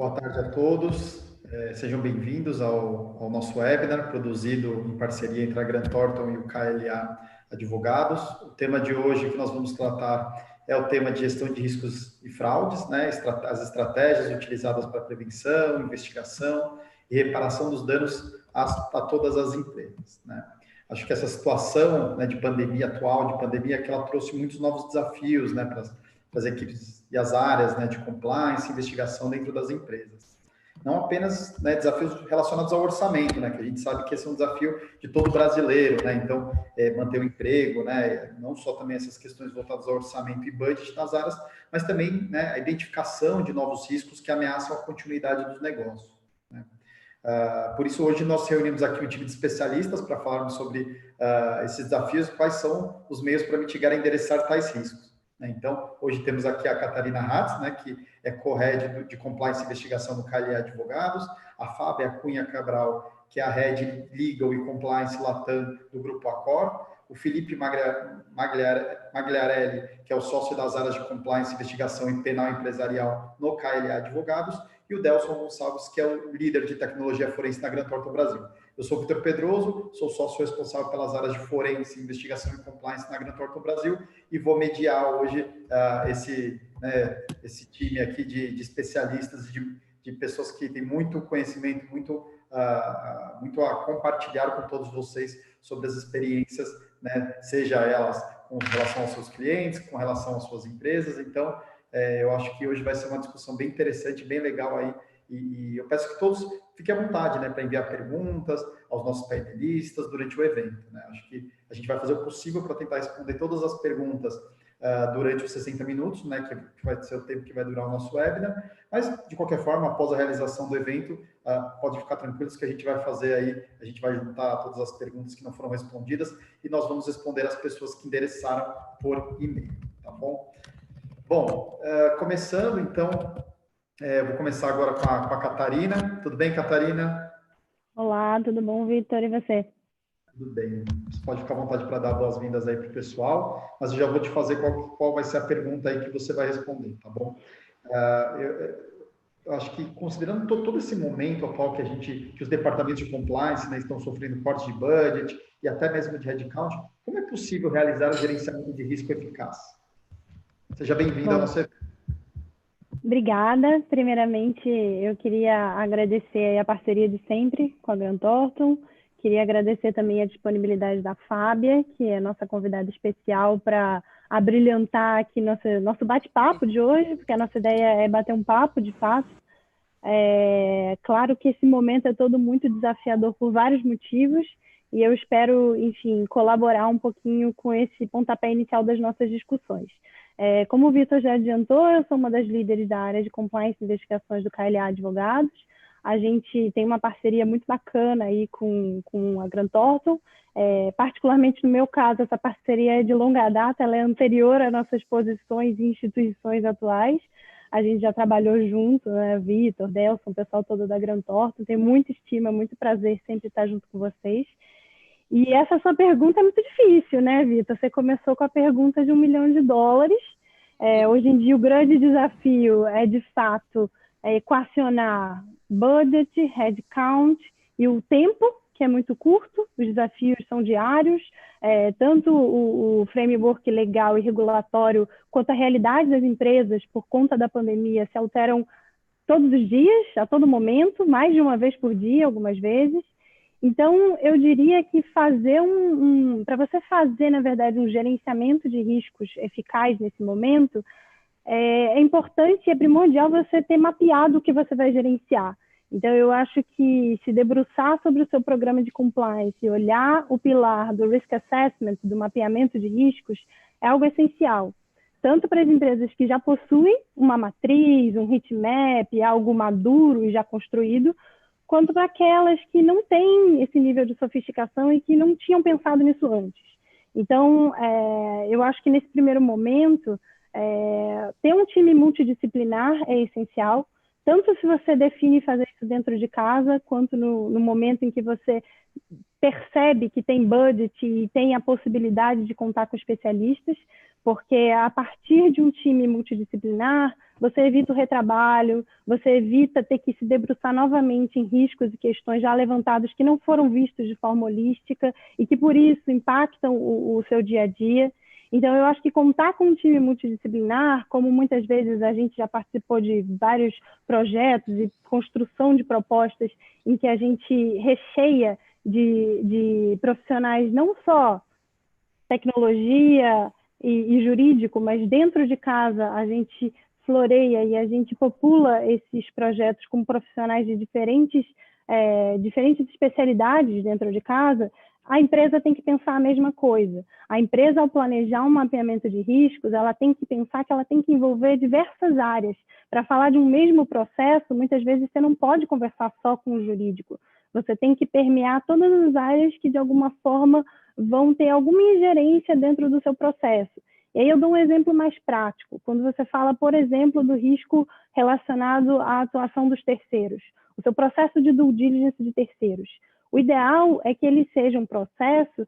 Boa tarde a todos. Sejam bem-vindos ao nosso webinar, produzido em parceria entre a Grant Thornton e o KLA Advogados. O tema de hoje que nós vamos tratar é o tema de gestão de riscos e fraudes, né? As estratégias utilizadas para prevenção, investigação e reparação dos danos a todas as empresas, né? Acho que essa situação, né, de pandemia atual, de pandemia, que ela trouxe muitos novos desafios, né, para as equipes e as áreas, né, de compliance e investigação dentro das empresas. Não apenas, né, desafios relacionados ao orçamento, né, que a gente sabe que esse é um desafio de todo brasileiro, né, então, manter o emprego, né, não só também essas questões voltadas ao orçamento e budget nas áreas, mas também, né, a identificação de novos riscos que ameaçam a continuidade dos negócios, né. Por isso, hoje nós reunimos aqui um time de especialistas para falarmos sobre esses desafios, quais são os meios para mitigar e endereçar tais riscos, né. Então, hoje temos aqui a Catarina Hatz, né, que é co-head de Compliance e Investigação no KLA Advogados, a Fábia Cunha Cabral, que é a Head Legal e Compliance Latam do Grupo Accor, o Felipe Magliarelli, que é o sócio das áreas de Compliance, Investigação e Penal Empresarial no KLA Advogados, e o Delson Gonçalves, que é o líder de tecnologia forense na Grant Thornton Brasil. Eu sou o Vitor Pedroso, sou sócio responsável pelas áreas de forense, investigação e compliance na Grant Thornton Brasil e vou mediar hoje esse time aqui de especialistas, de pessoas que têm muito conhecimento, muito a compartilhar com todos vocês sobre as experiências, né, seja elas com relação aos seus clientes, com relação às suas empresas. Então, eu acho que hoje vai ser uma discussão bem interessante, bem legal aí, e eu peço que todos fiquem à vontade, né, para enviar perguntas aos nossos painelistas durante o evento, né. Acho que a gente vai fazer o possível para tentar responder todas as perguntas durante os 60 minutos, né, que vai ser o tempo que vai durar o nosso webinar, mas, de qualquer forma, após a realização do evento, pode ficar tranquilos que a gente vai fazer aí, a gente vai juntar todas as perguntas que não foram respondidas e nós vamos responder as pessoas que endereçaram por e-mail, tá bom? Bom, começando, então, vou começar agora com a Catarina. Tudo bem, Catarina? Olá, tudo bom, Vitor? E você? Tudo bem. Você pode ficar à vontade para dar boas-vindas aí para o pessoal, mas eu já vou te fazer qual vai ser a pergunta aí que você vai responder, tá bom? Eu acho que, considerando todo esse momento atual que os departamentos de compliance, né, estão sofrendo cortes de budget e até mesmo de headcount, como é possível realizar o gerenciamento de risco eficaz? Seja bem-vindo ao nosso evento. Obrigada. Primeiramente, eu queria agradecer a parceria de sempre com a Grant Thornton. Queria agradecer também a disponibilidade da Fábia, que é nossa convidada especial para abrilhantar aqui nosso bate-papo de hoje, porque a nossa ideia é bater um papo, de fato. Claro que esse momento é todo muito desafiador por vários motivos, e eu espero, enfim, colaborar um pouquinho com esse pontapé inicial das nossas discussões. Como o Vitor já adiantou, eu sou uma das líderes da área de Compliance e Investigações do KLA Advogados. A gente tem uma parceria muito bacana aí com a Grant Thornton. Particularmente no meu caso, essa parceria é de longa data, ela é anterior às nossas posições e instituições atuais. A gente já trabalhou junto, né? Vitor, Delson, o pessoal todo da Grant Thornton. Tenho muita estima, muito prazer sempre estar junto com vocês. E essa sua pergunta é muito difícil, né, Vitor? Você começou com a pergunta de $1 milhão. Hoje em dia, o grande desafio é, de fato, equacionar budget, headcount e o tempo, que é muito curto. Os desafios são diários, tanto o framework legal e regulatório quanto a realidade das empresas, por conta da pandemia, se alteram todos os dias, a todo momento, mais de uma vez por dia, algumas vezes. Então, eu diria que para você fazer, na verdade, um gerenciamento de riscos eficaz nesse momento, é importante e é primordial você ter mapeado o que você vai gerenciar. Então, eu acho que se debruçar sobre o seu programa de compliance e olhar o pilar do risk assessment, do mapeamento de riscos, é algo essencial. Tanto para as empresas que já possuem uma matriz, um heatmap, algo maduro e já construído, quanto para aquelas que não têm esse nível de sofisticação e que não tinham pensado nisso antes. Então, eu acho que nesse primeiro momento, ter um time multidisciplinar é essencial, tanto se você define fazer isso dentro de casa, quanto no momento em que você percebe que tem budget e tem a possibilidade de contar com especialistas, porque a partir de um time multidisciplinar, você evita o retrabalho, você evita ter que se debruçar novamente em riscos e questões já levantados que não foram vistos de forma holística e que, por isso, impactam o seu dia a dia. Então, eu acho que contar com um time multidisciplinar, como muitas vezes a gente já participou de vários projetos e construção de propostas em que a gente recheia de profissionais não só tecnologia e jurídico, mas dentro de casa a gente floreia e a gente popula esses projetos com profissionais de diferentes especialidades dentro de casa, a empresa tem que pensar a mesma coisa. A empresa, ao planejar um mapeamento de riscos, ela tem que pensar que ela tem que envolver diversas áreas. Para falar de um mesmo processo, muitas vezes você não pode conversar só com o jurídico. Você tem que permear todas as áreas que, de alguma forma, vão ter alguma ingerência dentro do seu processo. E aí eu dou um exemplo mais prático. Quando você fala, por exemplo, do risco relacionado à atuação dos terceiros, o seu processo de due diligence de terceiros. O ideal é que ele seja um processo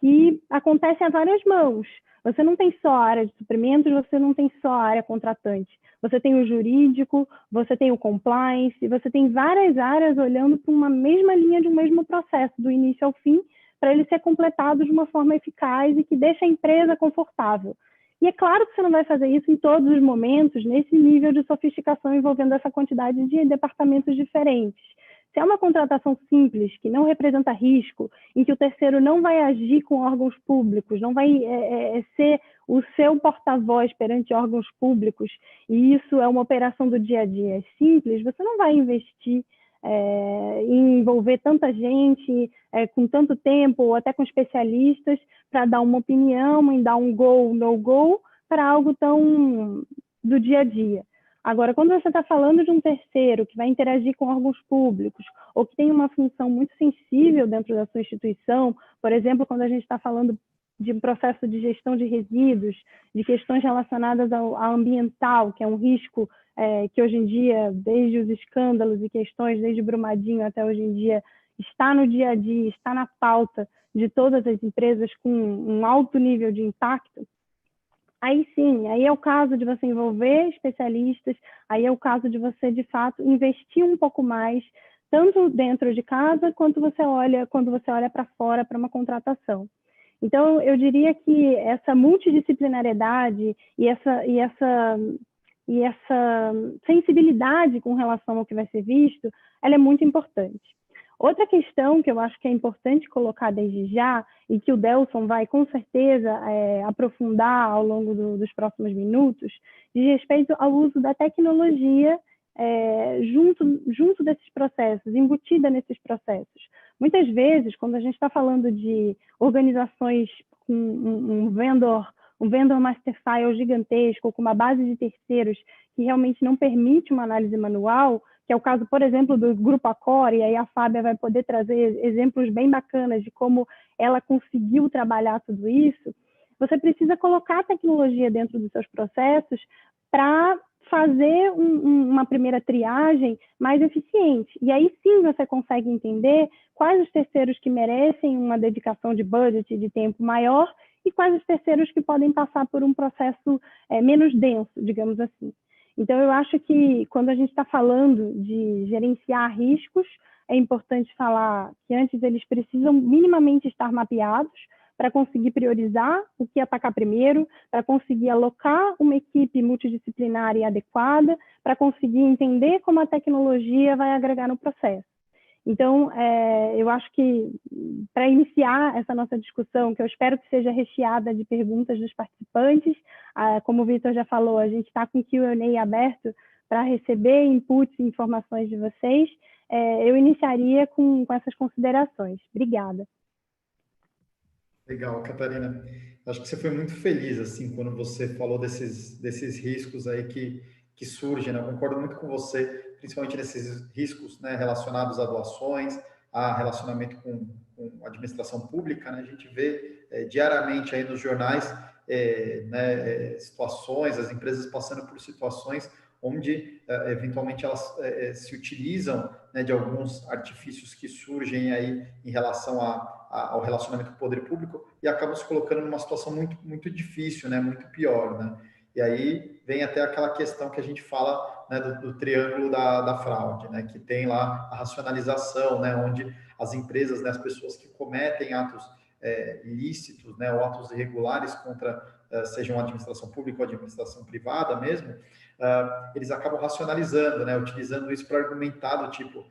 que acontece a várias mãos. Você não tem só a área de suprimentos, você não tem só a área contratante. Você tem o jurídico, você tem o compliance, você tem várias áreas olhando para uma mesma linha de um mesmo processo, do início ao fim, para ele ser completado de uma forma eficaz e que deixe a empresa confortável. E é claro que você não vai fazer isso em todos os momentos, nesse nível de sofisticação envolvendo essa quantidade de departamentos diferentes. Se é uma contratação simples, que não representa risco, em que o terceiro não vai agir com órgãos públicos, não vai ser o seu porta-voz perante órgãos públicos, e isso é uma operação do dia a dia simples, você não vai investir em envolver tanta gente, com tanto tempo, ou até com especialistas, para dar uma opinião, em dar um go, no go, para algo tão do dia a dia. Agora, quando você está falando de um terceiro que vai interagir com órgãos públicos ou que tem uma função muito sensível dentro da sua instituição, por exemplo, quando a gente está falando de um processo de gestão de resíduos, de questões relacionadas ao ambiental, que é um risco que hoje em dia, desde os escândalos e questões, desde Brumadinho até hoje em dia, está no dia a dia, está na pauta de todas as empresas com um alto nível de impacto. Aí sim, aí é o caso de você envolver especialistas, aí é o caso de você, de fato, investir um pouco mais, tanto dentro de casa, quanto quando você olha para fora para uma contratação. Então, eu diria que essa multidisciplinariedade e essa sensibilidade com relação ao que vai ser visto, ela é muito importante. Outra questão que eu acho que é importante colocar desde já, e que o Delson vai com certeza aprofundar ao longo dos próximos minutos, diz respeito ao uso da tecnologia junto desses processos, embutida nesses processos. Muitas vezes, quando a gente está falando de organizações com um vendor master file gigantesco, com uma base de terceiros que realmente não permite uma análise manual, que é o caso, por exemplo, do Grupo Accor, e aí a Fábia vai poder trazer exemplos bem bacanas de como ela conseguiu trabalhar tudo isso, você precisa colocar a tecnologia dentro dos seus processos para fazer uma primeira triagem mais eficiente. E aí sim você consegue entender quais os terceiros que merecem uma dedicação de budget e de tempo maior e quais os terceiros que podem passar por um processo menos denso, digamos assim. Então, eu acho que quando a gente está falando de gerenciar riscos, é importante falar que antes eles precisam minimamente estar mapeados para conseguir priorizar o que atacar primeiro, para conseguir alocar uma equipe multidisciplinar e adequada, para conseguir entender como a tecnologia vai agregar no processo. Então, eu acho que, para iniciar essa nossa discussão, que eu espero que seja recheada de perguntas dos participantes, como o Vitor já falou, a gente está com o Q&A aberto para receber inputs e informações de vocês. Eu iniciaria com essas considerações. Obrigada. Legal, Catarina. Acho que você foi muito feliz, assim, quando você falou desses riscos aí que surgem, né? Eu concordo muito com você, principalmente nesses riscos, né, relacionados a doações, a relacionamento com a administração pública, né? A gente vê diariamente aí nos jornais situações, as empresas passando por situações onde, eventualmente, elas se utilizam, né, de alguns artifícios que surgem aí em relação ao relacionamento com o poder público e acabam se colocando numa situação muito, muito difícil, né? Muito pior, né? E aí vem até aquela questão que a gente fala, né, do triângulo da fraude, né? Que tem lá a racionalização, né? Onde as empresas, né, as pessoas que cometem atos ilícitos, né, ou atos irregulares contra, sejam administração pública ou administração privada mesmo, eles acabam racionalizando, né, utilizando isso para argumentar do tipo,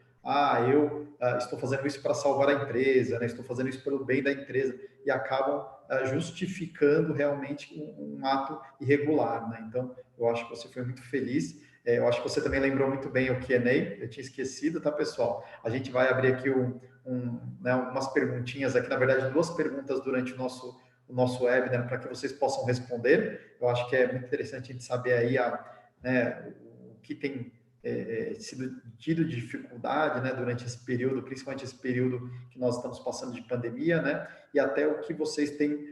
eu estou fazendo isso para salvar a empresa, né, estou fazendo isso pelo bem da empresa, e acabam justificando realmente um ato irregular, né? Então, eu acho que você foi muito feliz. Eu acho que você também lembrou muito bem o Q&A, eu tinha esquecido, tá, pessoal? A gente vai abrir aqui né, umas perguntinhas aqui, na verdade, 2 perguntas durante o nosso webinar, para que vocês possam responder. Eu acho que é muito interessante a gente saber aí né, o que tem sido tido de dificuldade, né, durante esse período, principalmente esse período que nós estamos passando de pandemia, né, e até o que vocês têm,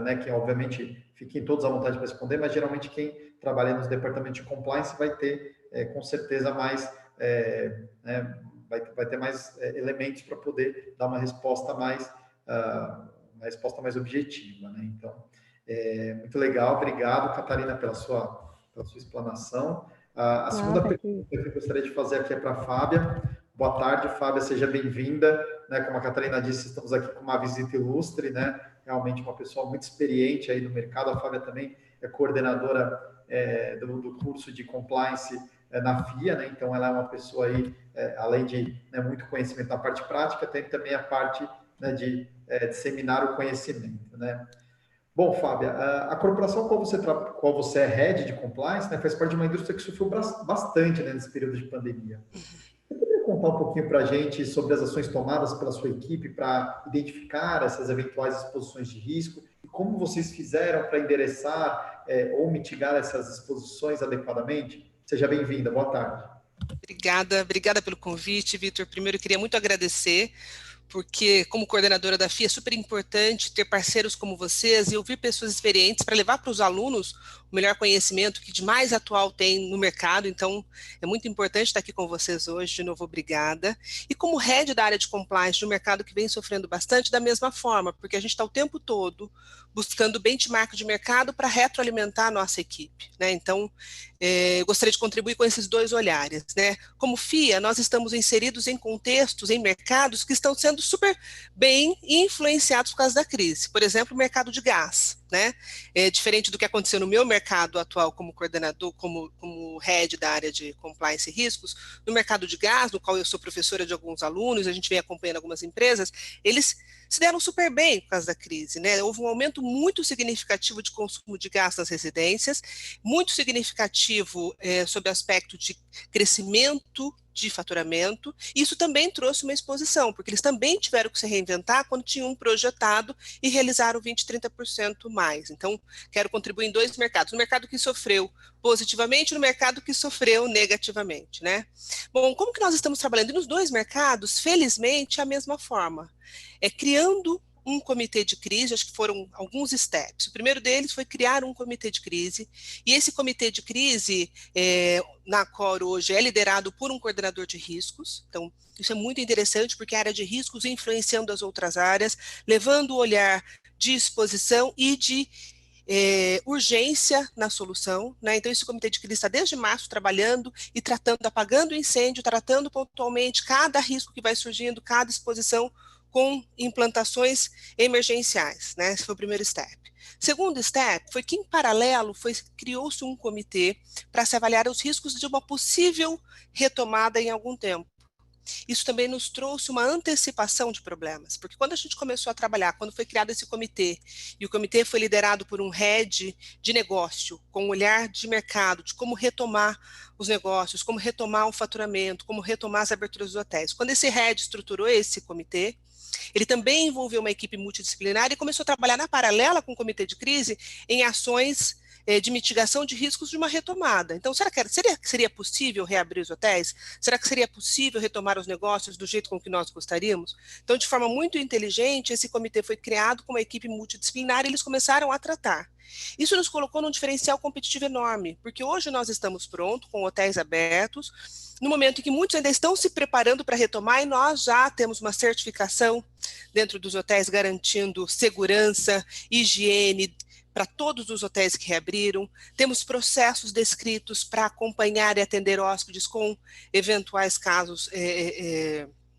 né, que obviamente fiquem todos à vontade para responder, mas geralmente quem trabalha nos departamentos de compliance vai ter, com certeza, mais, né, vai ter mais elementos para poder dar uma resposta mais objetiva, né? Então, muito legal, obrigado, Catarina, pela sua explanação. A segunda pergunta que eu gostaria de fazer aqui é para a Fábia. Boa tarde, Fábia, seja bem-vinda. Né, como a Catarina disse, estamos aqui com uma visita ilustre, né? Realmente uma pessoa muito experiente aí no mercado. A Fábia também é coordenadora do curso de compliance na FIA, né? Então ela é uma pessoa aí, além de, né, muito conhecimento na parte prática, tem também a parte, né, de disseminar o conhecimento, né? Bom, Fábia, a corporação qual você é head de compliance, né, faz parte de uma indústria que sofreu bastante, né, nesse período de pandemia. Você poderia contar um pouquinho para a gente sobre as ações tomadas pela sua equipe para identificar essas eventuais exposições de risco e como vocês fizeram para endereçar ou mitigar essas exposições adequadamente? Seja bem-vinda, boa tarde. Obrigada pelo convite, Vitor. Primeiro, eu queria muito agradecer, porque como coordenadora da FIA é super importante ter parceiros como vocês e ouvir pessoas experientes para levar para os alunos o melhor conhecimento que de mais atual tem no mercado. Então, é muito importante estar aqui com vocês hoje. De novo, obrigada. E como head da área de compliance de um mercado que vem sofrendo bastante, da mesma forma, porque a gente está o tempo todo buscando benchmark de mercado para retroalimentar a nossa equipe, né? Então, eu gostaria de contribuir com esses 2 olhares, né? Como FIA, nós estamos inseridos em contextos, em mercados que estão sendo super bem influenciados por causa da crise. Por exemplo, o mercado de gás, né? Diferente do que aconteceu no meu mercado atual como coordenador, como head da área de compliance e riscos, no mercado de gás, no qual eu sou professora de alguns alunos, a gente vem acompanhando algumas empresas, eles se deram super bem por causa da crise, né? Houve um aumento muito significativo de consumo de gás nas residências, muito significativo sob o aspecto de crescimento de faturamento. Isso também trouxe uma exposição, porque eles também tiveram que se reinventar quando tinham projetado e realizaram 20%, 30% mais. Então, quero contribuir em 2 mercados, no mercado que sofreu positivamente e no mercado que sofreu negativamente, né? Bom, como que nós estamos trabalhando? E nos 2 mercados, felizmente, a mesma forma. Criando um comitê de crise, acho que foram alguns steps. O primeiro deles foi criar um comitê de crise, e esse comitê de crise, na Cor hoje, é liderado por um coordenador de riscos. Então, isso é muito interessante, porque a área de riscos influenciando as outras áreas, levando o olhar de exposição e de urgência na solução, né? Então esse comitê de crise está desde março trabalhando e tratando, apagando o incêndio, tratando pontualmente cada risco que vai surgindo, cada exposição com implantações emergenciais, né? Esse foi o primeiro step. Segundo step foi que, em paralelo, criou-se um comitê para se avaliar os riscos de uma possível retomada em algum tempo. Isso também nos trouxe uma antecipação de problemas, porque quando a gente começou a trabalhar, quando foi criado esse comitê, e o comitê foi liderado por um head de negócio, com um olhar de mercado, de como retomar os negócios, como retomar o faturamento, como retomar as aberturas dos hotéis. Quando esse head estruturou esse comitê, ele também envolveu uma equipe multidisciplinar e começou a trabalhar na paralela com o comitê de crise em ações de mitigação de riscos de uma retomada. Então, será que seria possível reabrir os hotéis? Será que seria possível retomar os negócios do jeito com que nós gostaríamos? Então, de forma muito inteligente, esse comitê foi criado com uma equipe multidisciplinar e eles começaram a tratar. Isso nos colocou num diferencial competitivo enorme, porque hoje nós estamos prontos, com hotéis abertos, no momento em que muitos ainda estão se preparando para retomar e nós já temos uma certificação dentro dos hotéis garantindo segurança, higiene para todos os hotéis que reabriram. Temos processos descritos para acompanhar e atender hóspedes com eventuais casos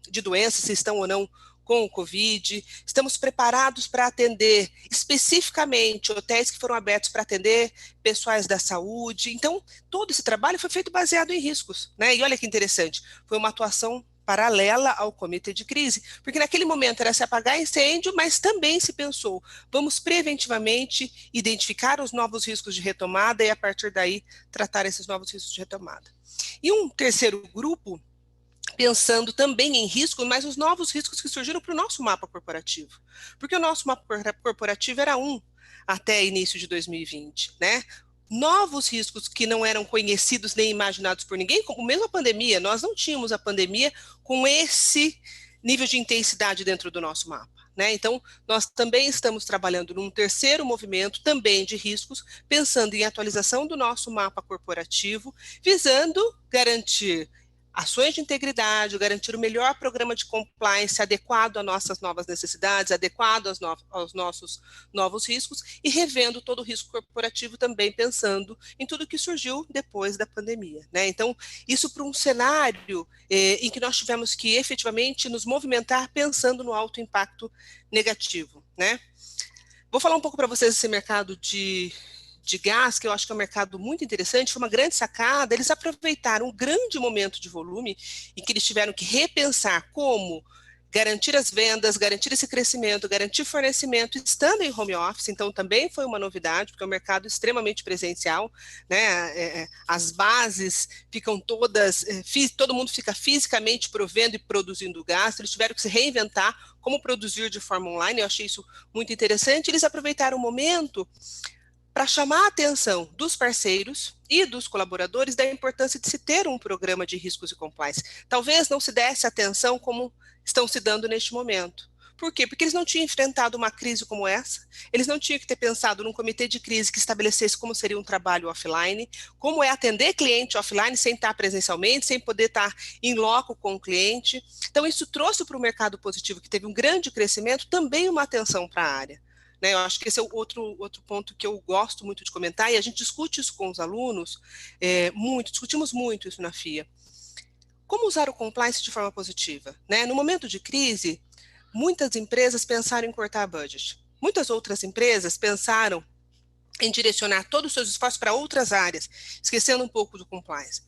de doenças, se estão ou não com o Covid. Estamos preparados para atender especificamente hotéis que foram abertos para atender pessoais da saúde. Então, todo esse trabalho foi feito baseado em riscos, né? E olha que interessante, foi uma atuação paralela ao comitê de crise, porque naquele momento era se apagar incêndio, mas também se pensou, vamos preventivamente identificar os novos riscos de retomada e a partir daí tratar esses novos riscos de retomada. E um terceiro grupo, pensando também em riscos, mas os novos riscos que surgiram para o nosso mapa corporativo. Porque o nosso mapa corporativo era até início de 2020, né? Novos riscos que não eram conhecidos nem imaginados por ninguém, como mesmo a pandemia, nós não tínhamos a pandemia com esse nível de intensidade dentro do nosso mapa, né? Então, nós também estamos trabalhando num terceiro movimento, também de riscos, pensando em atualização do nosso mapa corporativo, visando garantir ações de integridade, garantir o melhor programa de compliance adequado às nossas novas necessidades, adequado aos nossos novos riscos e revendo todo o risco corporativo também pensando em tudo que surgiu depois da pandemia, né? Então, isso para um cenário em que nós tivemos que efetivamente nos movimentar pensando no alto impacto negativo, né? Vou falar um pouco para vocês desse mercado de gás, que eu acho que é um mercado muito interessante, foi uma grande sacada. Eles aproveitaram um grande momento de volume em que eles tiveram que repensar como garantir as vendas, garantir esse crescimento, garantir fornecimento, estando em home office. Então também foi uma novidade, porque é um mercado extremamente presencial, né? As bases ficam todas, todo mundo fica fisicamente provendo e produzindo gás, eles tiveram que se reinventar como produzir de forma online. Eu achei isso muito interessante. Eles aproveitaram o momento para chamar a atenção dos parceiros e dos colaboradores da importância de se ter um programa de riscos e compliance. Talvez não se desse atenção como estão se dando neste momento. Por quê? Porque eles não tinham enfrentado uma crise como essa, eles não tinham que ter pensado num comitê de crise que estabelecesse como seria um trabalho offline, como é atender cliente offline sem estar presencialmente, sem poder estar em loco com o cliente. Então, isso trouxe para o mercado positivo, que teve um grande crescimento, também uma atenção para a área. Né, eu acho que esse é outro ponto que eu gosto muito de comentar, e a gente discute isso com os alunos, discutimos muito isso na FIA. Como usar o compliance de forma positiva? Né? No momento de crise, muitas empresas pensaram em cortar budget. Muitas outras empresas pensaram em direcionar todos os seus esforços para outras áreas, esquecendo um pouco do compliance.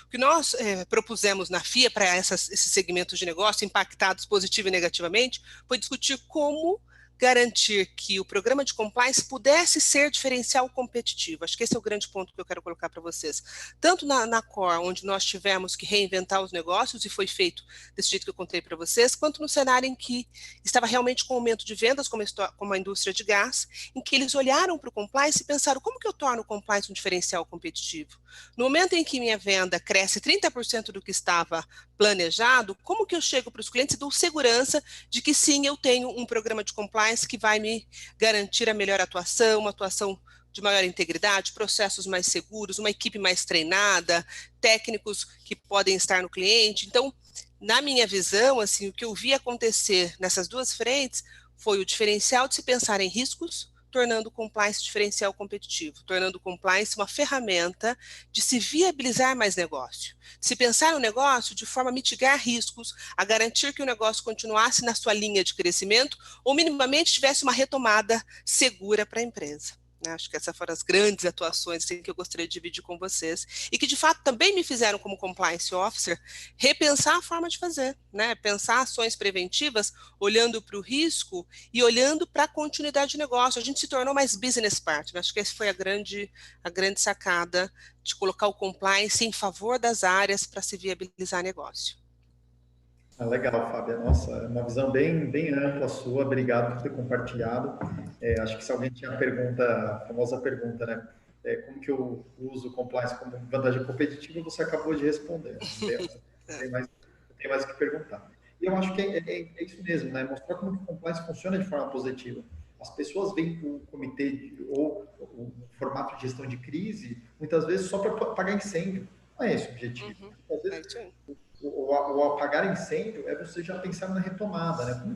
O que nós propusemos na FIA para esses segmentos de negócio impactados positiva e negativamente foi discutir como garantir que o programa de compliance pudesse ser diferencial competitivo. Acho que esse é o grande ponto que eu quero colocar para vocês. Tanto na Core, onde nós tivemos que reinventar os negócios, e foi feito desse jeito que eu contei para vocês, quanto no cenário em que estava realmente com aumento de vendas, como a indústria de gás, em que eles olharam para o compliance e pensaram, como que eu torno o compliance um diferencial competitivo? No momento em que minha venda cresce 30% do que estava planejado, como que eu chego para os clientes e dou segurança de que sim, eu tenho um programa de compliance que vai me garantir a melhor atuação, uma atuação de maior integridade, processos mais seguros, uma equipe mais treinada, técnicos que podem estar no cliente. Então, na minha visão, assim, o que eu vi acontecer nessas duas frentes foi o diferencial de se pensar em riscos, tornando o compliance diferencial competitivo, tornando o compliance uma ferramenta de se viabilizar mais negócio, de se pensar no negócio de forma a mitigar riscos, a garantir que o negócio continuasse na sua linha de crescimento ou minimamente tivesse uma retomada segura para a empresa. Acho que essas foram as grandes atuações assim, que eu gostaria de dividir com vocês e que, de fato, também me fizeram, como Compliance Officer, repensar a forma de fazer, né? Pensar ações preventivas, olhando para o risco e olhando para a continuidade de negócio. A gente se tornou mais business partner. Acho que essa foi a grande sacada de colocar o compliance em favor das áreas para se viabilizar negócio. Legal, Fábia. Nossa, é uma visão bem ampla sua. Obrigado por ter compartilhado. Acho que se alguém tinha a famosa pergunta, né? como que eu uso o compliance como vantagem competitiva, você acabou de responder. Não tem mais o que perguntar. E eu acho que é isso mesmo, né? Mostrar como que o compliance funciona de forma positiva. As pessoas vêm para o comitê ou o formato de gestão de crise, muitas vezes só para apagar incêndio. Não é esse o objetivo. Às vezes, o apagar incêndio é você já pensar na retomada, né? Como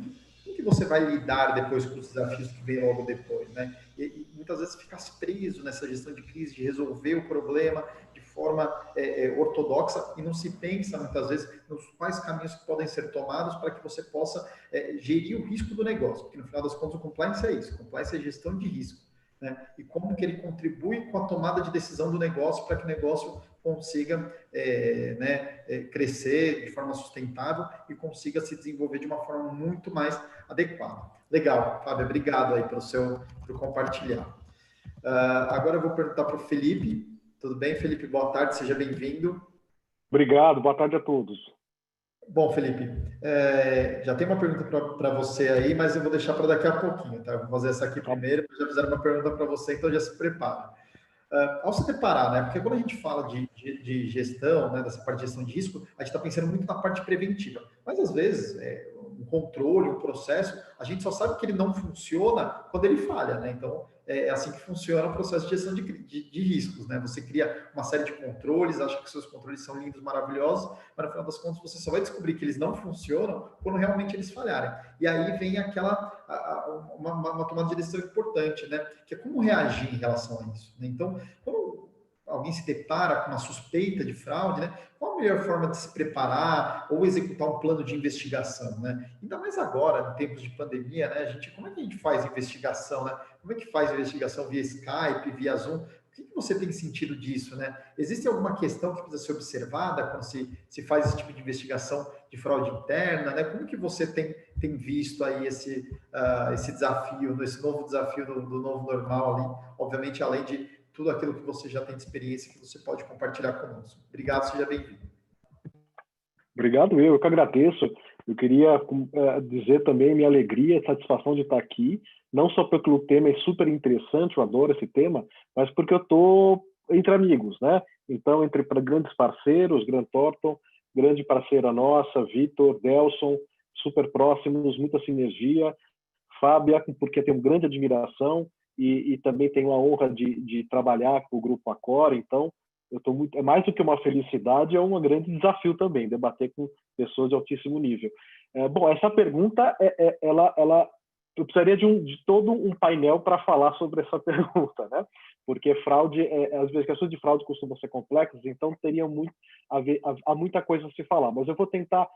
que você vai lidar depois com os desafios que vêm logo depois, né? E muitas vezes fica preso nessa gestão de crise, de resolver o problema de forma ortodoxa e não se pensa muitas vezes nos quais caminhos que podem ser tomados para que você possa gerir o risco do negócio, porque no final das contas o compliance é isso, compliance é gestão de risco, né? E como que ele contribui com a tomada de decisão do negócio para que o negócio consiga crescer de forma sustentável e consiga se desenvolver de uma forma muito mais adequada. Legal, Fábio, obrigado aí por compartilhar. Agora eu vou perguntar para o Felipe. Tudo bem, Felipe? Boa tarde, seja bem-vindo. Obrigado, boa tarde a todos. Bom, Felipe, já tem uma pergunta para você aí, mas eu vou deixar para daqui a pouquinho, tá? Eu vou fazer essa aqui primeiro, já fizeram uma pergunta para você, então já se prepara. Ao se deparar, né? Porque quando a gente fala de gestão, né, dessa parte de gestão de risco, a gente está pensando muito na parte preventiva. Mas às vezes, o controle, o processo, a gente só sabe que ele não funciona quando ele falha, né? Então, é assim que funciona o processo de gestão de riscos, né? Você cria uma série de controles, acha que seus controles são lindos, maravilhosos, mas no final das contas você só vai descobrir que eles não funcionam quando realmente eles falharem. E aí vem uma tomada de decisão importante, né? Que é como reagir em relação a isso, né? Então, quando alguém se depara com uma suspeita de fraude, né? Qual a melhor forma de se preparar ou executar um plano de investigação, né? Ainda mais agora, em tempos de pandemia, né? Como é que a gente faz investigação, né? Como é que faz investigação via Skype, via Zoom? O que você tem sentido disso, né? Existe alguma questão que precisa ser observada quando se faz esse tipo de investigação de fraude interna, né? Como que você tem visto aí esse desafio, esse novo desafio do novo normal ali? Obviamente, além de tudo aquilo que você já tem de experiência que você pode compartilhar conosco. Obrigado, seja bem-vindo. Obrigado, eu que agradeço. Eu queria dizer também minha alegria e satisfação de estar aqui, não só porque o tema é super interessante, eu adoro esse tema, mas porque eu estou entre amigos, né? Então, entre grandes parceiros, Grant Thornton, grande parceira nossa, Vitor, Delson, super próximos, muita sinergia, Fábia, porque tenho grande admiração e também tenho a honra de trabalhar com o Grupo Accor, então eu estou muito, é mais do que uma felicidade, é um grande desafio também, debater com pessoas de altíssimo nível. Bom, essa pergunta, eu precisaria de todo um painel para falar sobre essa pergunta, né? Porque fraude, as investigações de fraude costumam ser complexas, então teria há muita coisa a se falar, mas eu vou tentar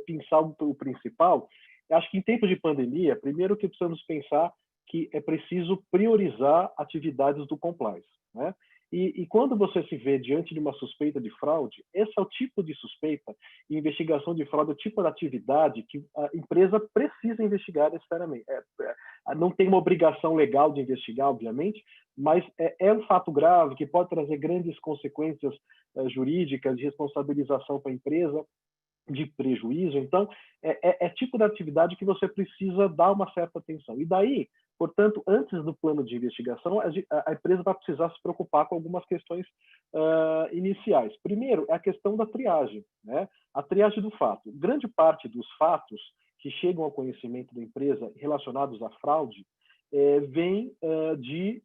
pensar o principal. Eu acho que em tempos de pandemia, primeiro que precisamos pensar que é preciso priorizar atividades do compliance, né? E quando você se vê diante de uma suspeita de fraude, esse é o tipo de suspeita, e investigação de fraude é o tipo de atividade que a empresa precisa investigar necessariamente. Não tem uma obrigação legal de investigar, obviamente, mas é um fato grave que pode trazer grandes consequências jurídicas de responsabilização para a empresa, de prejuízo. Então, é tipo de atividade que você precisa dar uma certa atenção. E daí, portanto, antes do plano de investigação, a empresa vai precisar se preocupar com algumas questões iniciais. Primeiro, é a questão da triagem, né? A triagem do fato. Grande parte dos fatos que chegam ao conhecimento da empresa relacionados à fraude vem de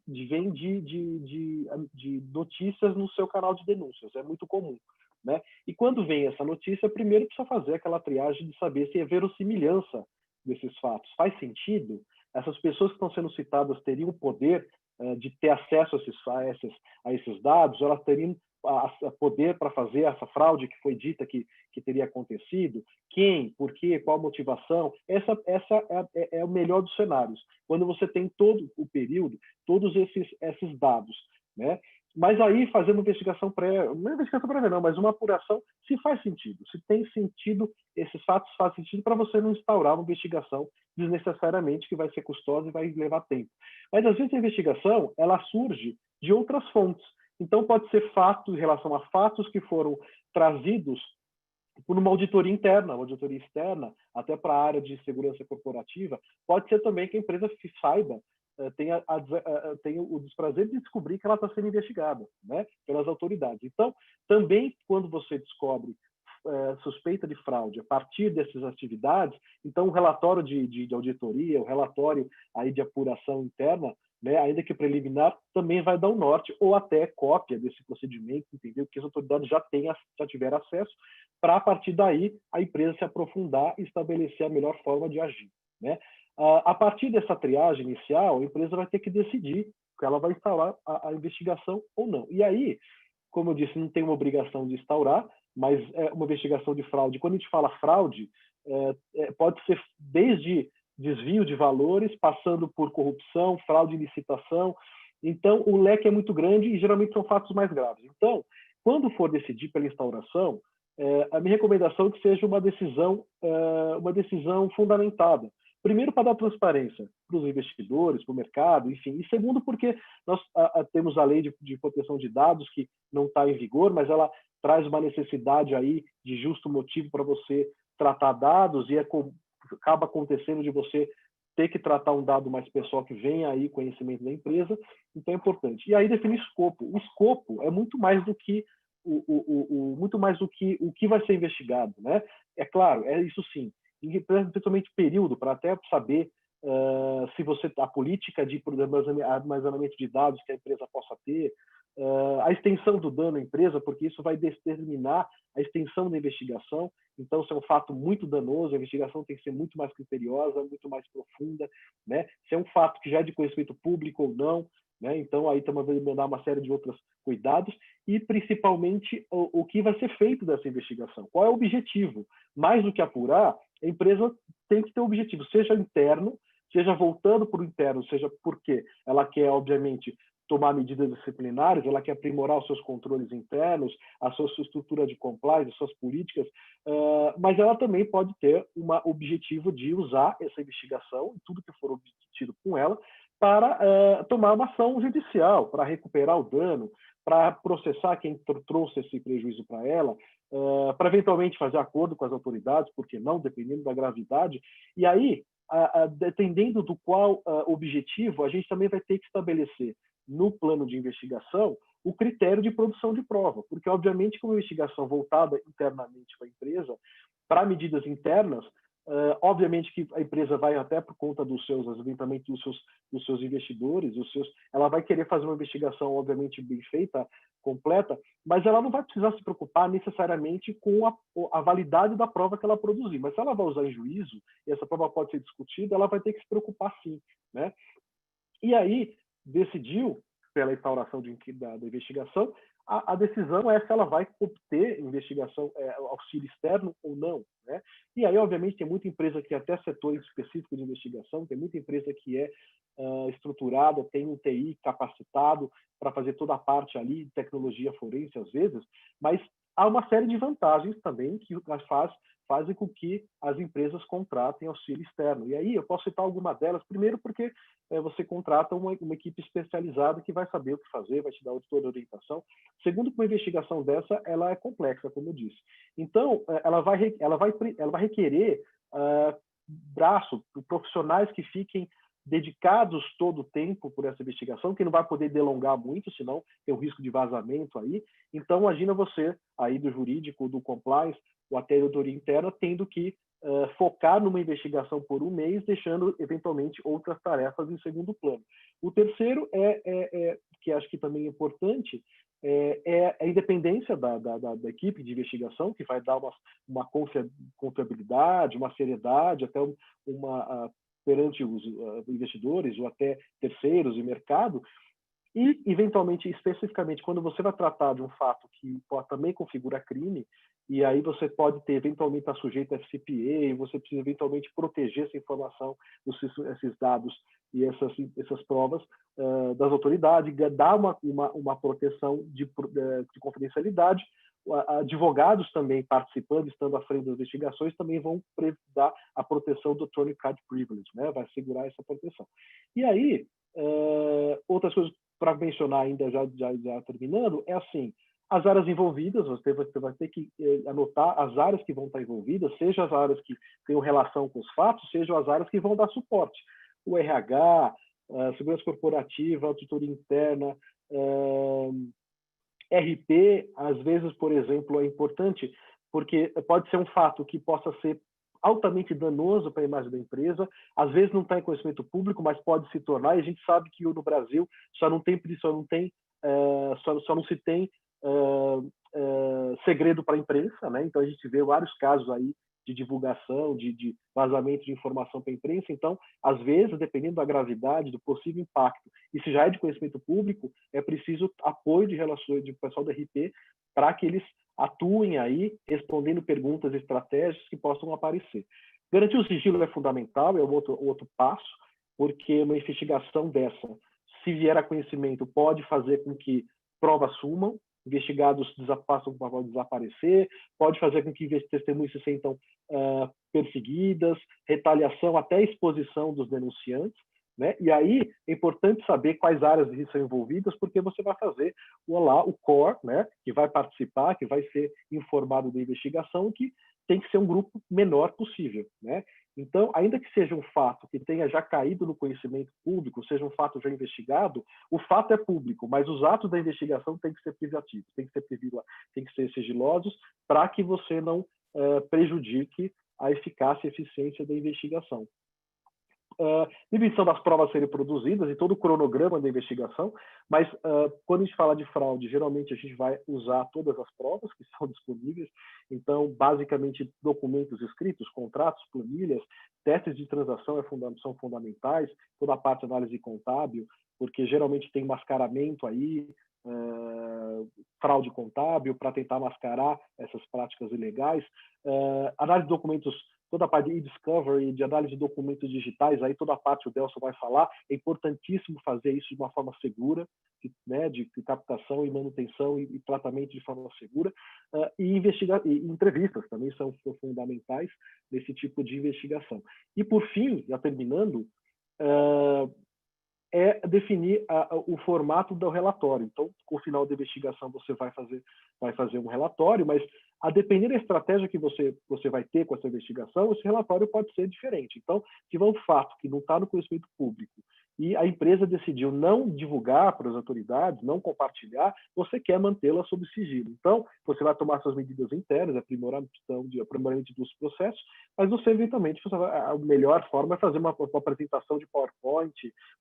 notícias no seu canal de denúncias. É muito comum, né? E quando vem essa notícia, primeiro precisa fazer aquela triagem de saber se é verossimilhança desses fatos. Faz sentido? Essas pessoas que estão sendo citadas teriam o poder de ter acesso a esses dados? Elas teriam poder para fazer essa fraude que foi dita que teria acontecido? Quem? Por quê? Qual a motivação? Essa é o melhor dos cenários, quando você tem todo o período, todos esses dados, né? Mas aí, fazer uma investigação prévia, não é investigação prévia não, mas uma apuração, se faz sentido, se tem sentido, esses fatos fazem sentido para você não instaurar uma investigação desnecessariamente que vai ser custosa e vai levar tempo. Mas, às vezes, a investigação, ela surge de outras fontes. Então, pode ser fato em relação a fatos que foram trazidos por uma auditoria interna, uma auditoria externa, até para a área de segurança corporativa. Pode ser também que a empresa saiba tem o desprazer de descobrir que ela está sendo investigada, né, pelas autoridades. Então, também quando você descobre suspeita de fraude a partir dessas atividades, então o relatório de auditoria, o relatório aí de apuração interna, né, ainda que preliminar, também vai dar um norte, ou até cópia desse procedimento, entendeu? Que as autoridades já tiveram acesso, para a partir daí a empresa se aprofundar e estabelecer a melhor forma de agir, né? A partir dessa triagem inicial, a empresa vai ter que decidir que ela vai instaurar a investigação ou não. E aí, como eu disse, não tem uma obrigação de instaurar, mas é uma investigação de fraude. Quando a gente fala fraude, pode ser desde desvio de valores, passando por corrupção, fraude em licitação. Então, o leque é muito grande e geralmente são fatos mais graves. Então, quando for decidir pela instauração, a minha recomendação é que seja uma decisão fundamentada. Primeiro, para dar transparência para os investidores, para o mercado, enfim. E segundo, porque nós temos a lei de proteção de dados que não está em vigor, mas ela traz uma necessidade aí de justo motivo para você tratar dados e acaba acontecendo de você ter que tratar um dado mais pessoal que venha aí conhecimento da empresa. Então é importante. E aí definir escopo. O escopo é muito mais do que o que vai ser investigado, né? É claro, é isso sim. Principalmente período, para até saber se a política de armazenamento de dados que a empresa possa ter, a extensão do dano à empresa, porque isso vai determinar a extensão da investigação. Então, se é um fato muito danoso, a investigação tem que ser muito mais criteriosa, muito mais profunda, né? Se é um fato que já é de conhecimento público ou não, né? Então, aí também vai demandar uma série de outros cuidados e, principalmente, o que vai ser feito dessa investigação. Qual é o objetivo? Mais do que apurar, a empresa tem que ter um objetivo, seja interno, seja voltando para o interno, seja porque ela quer, obviamente, tomar medidas disciplinares, ela quer aprimorar os seus controles internos, a sua estrutura de compliance, as suas políticas, mas ela também pode ter um objetivo de usar essa investigação e tudo que for obtido com ela para tomar uma ação judicial, para recuperar o dano, para processar quem trouxe esse prejuízo para ela, para eventualmente fazer acordo com as autoridades, porque não, dependendo da gravidade. E aí, dependendo do qual objetivo, a gente também vai ter que estabelecer no plano de investigação o critério de produção de prova, porque, obviamente, com uma investigação voltada internamente para a empresa, para medidas internas, obviamente que a empresa vai até por conta eventualmente dos seus investidores, ela vai querer fazer uma investigação, obviamente, bem feita, completa, mas ela não vai precisar se preocupar necessariamente com a validade da prova que ela produzir. Mas se ela vai usar em juízo, e essa prova pode ser discutida, ela vai ter que se preocupar sim, né? E aí, decidiu, pela instauração da investigação, a decisão é se ela vai obter investigação, auxílio externo ou não, né? E aí, obviamente, tem muita empresa que até setor específico de investigação, tem muita empresa que é estruturada, tem um TI capacitado para fazer toda a parte ali de tecnologia forense, às vezes, mas há uma série de vantagens também que fazem com que as empresas contratem auxílio externo. E aí eu posso citar alguma delas. Primeiro, porque você contrata uma equipe especializada que vai saber o que fazer, vai te dar toda a orientação. Segundo, que uma investigação dessa, ela é complexa, como eu disse. Então, ela vai requerer profissionais que fiquem dedicados todo o tempo por essa investigação, que não vai poder delongar muito, senão tem o risco de vazamento aí. Então, imagina você aí do jurídico, do compliance, ou até da auditoria interna, tendo que focar numa investigação por um mês, deixando, eventualmente, outras tarefas em segundo plano. O terceiro que acho que também é importante, é a independência da equipe de investigação, que vai dar uma confiabilidade, uma seriedade, até perante os investidores ou até terceiros e mercado. E, eventualmente, especificamente, quando você vai tratar de um fato que também configura crime, e aí você pode ter, eventualmente, estar sujeito a FCPA, e você precisa, eventualmente, proteger essa informação, esses dados e essas provas das autoridades, dar uma proteção de confidencialidade. Advogados também participando, estando à frente das investigações, também vão dar a proteção do attorney-client privilege, né? Vai segurar essa proteção. E aí, outras coisas para mencionar ainda, já terminando, é assim, as áreas envolvidas, você vai ter que anotar as áreas que vão estar envolvidas, seja as áreas que tenham relação com os fatos, sejam as áreas que vão dar suporte. O RH, segurança corporativa, auditoria interna, RP, às vezes, por exemplo, é importante porque pode ser um fato que possa ser altamente danoso para a imagem da empresa, às vezes não está em conhecimento público, mas pode se tornar, e a gente sabe que no Brasil só não se tem segredo para a imprensa, né? Então a gente vê vários casos aí de divulgação, de vazamento de informação para a imprensa. Então, às vezes, dependendo da gravidade, do possível impacto, e se já é de conhecimento público, é preciso apoio de relações do pessoal da RP para que eles atuem aí, respondendo perguntas estratégicas que possam aparecer. Garantir o sigilo é fundamental, é o outro passo, porque uma investigação dessa, se vier a conhecimento, pode fazer com que provas sumam, investigados passam para desaparecer, pode fazer com que testemunhas se sentam perseguidas, retaliação até exposição dos denunciantes, né? E aí é importante saber quais áreas são envolvidas, porque você vai fazer o core, né? Que vai participar, que vai ser informado da investigação, que tem que ser um grupo menor possível, né? Então, ainda que seja um fato que tenha já caído no conhecimento público, seja um fato já investigado, o fato é público, mas os atos da investigação têm que ser privativos, têm que ser sigilosos, para que você não prejudique a eficácia e eficiência da investigação. Dimensão das provas serem produzidas e todo o cronograma da investigação, mas quando a gente fala de fraude, geralmente a gente vai usar todas as provas que são disponíveis, então, basicamente, documentos escritos, contratos, planilhas, testes de transação são fundamentais, toda a parte de análise contábil, porque geralmente tem mascaramento aí, fraude contábil, para tentar mascarar essas práticas ilegais, análise de documentos, toda a parte de e-discovery, de análise de documentos digitais, aí toda a parte o Delson vai falar, é importantíssimo fazer isso de uma forma segura, né, de captação e manutenção e tratamento de forma segura, e entrevistas também são fundamentais nesse tipo de investigação. E por fim, já terminando, é definir o formato do relatório. Então, no final da investigação, você vai fazer um relatório, mas a depender da estratégia que você vai ter com essa investigação, esse relatório pode ser diferente. Então, se tiver um fato que não está no conhecimento público e a empresa decidiu não divulgar para as autoridades, não compartilhar, você quer mantê-la sob sigilo. Então, você vai tomar suas medidas internas, aprimoramento dos processos, mas você, eventualmente, a melhor forma é fazer uma apresentação de PowerPoint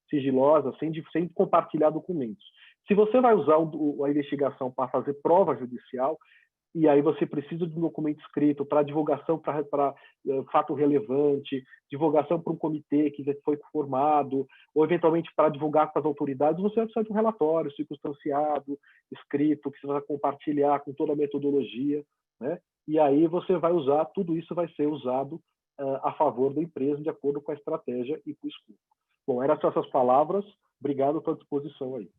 sigilosa, sem compartilhar documentos. Se você vai usar a investigação para fazer prova judicial, e aí você precisa de um documento escrito para divulgação para fato relevante, divulgação para um comitê que foi formado, ou eventualmente para divulgar para as autoridades, você vai precisar de um relatório circunstanciado, escrito, que você vai compartilhar com toda a metodologia, né? E aí você vai usar, tudo isso vai ser usado a favor da empresa, de acordo com a estratégia e com o escopo. Bom, eram só essas palavras, obrigado pela disposição aí.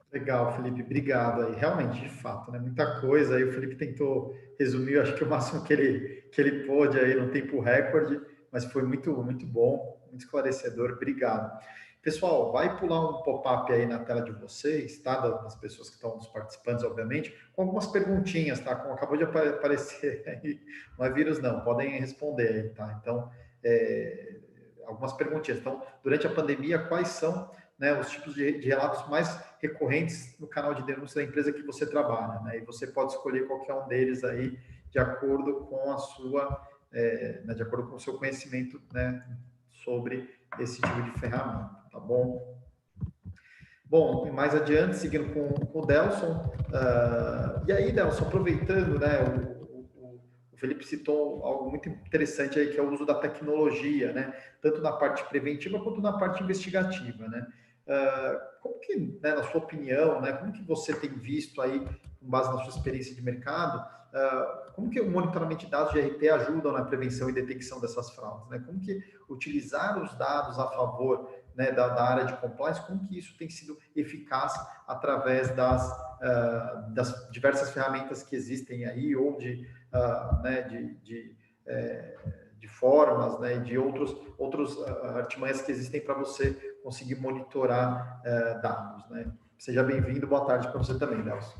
Legal, Felipe, obrigado aí. Realmente, de fato, né? Muita coisa aí. O Felipe tentou resumir, acho que o máximo que ele pôde aí no tempo recorde, mas foi muito, muito bom, muito esclarecedor. Obrigado. Pessoal, vai pular um pop-up aí na tela de vocês, tá? Das pessoas que estão, dos participantes, obviamente, com algumas perguntinhas, tá? Como acabou de aparecer aí, não é vírus não, podem responder aí, tá? Então, algumas perguntinhas. Então, durante a pandemia, quais são, né, os tipos de relatos mais recorrentes no canal de denúncia da empresa que você trabalha, né? E você pode escolher qualquer um deles aí de acordo com a sua, né, de acordo com o seu conhecimento, né, sobre esse tipo de ferramenta, tá bom? Bom, mais adiante, seguindo com o Delson, e aí, Delson, aproveitando, né, o Felipe citou algo muito interessante aí, que é o uso da tecnologia, né, tanto na parte preventiva quanto na parte investigativa, né? Como que, né, na sua opinião, né, como que você tem visto aí, com base na sua experiência de mercado, como que o monitoramento de dados de RP ajudam na prevenção e detecção dessas fraudes, né? Como que utilizar os dados a favor, né, da área de compliance, como que isso tem sido eficaz através das diversas ferramentas que existem aí, ou né, de formas, né, de outros artimanhas que existem para você conseguir monitorar dados, né? Seja bem-vindo, boa tarde para você também, Nelson.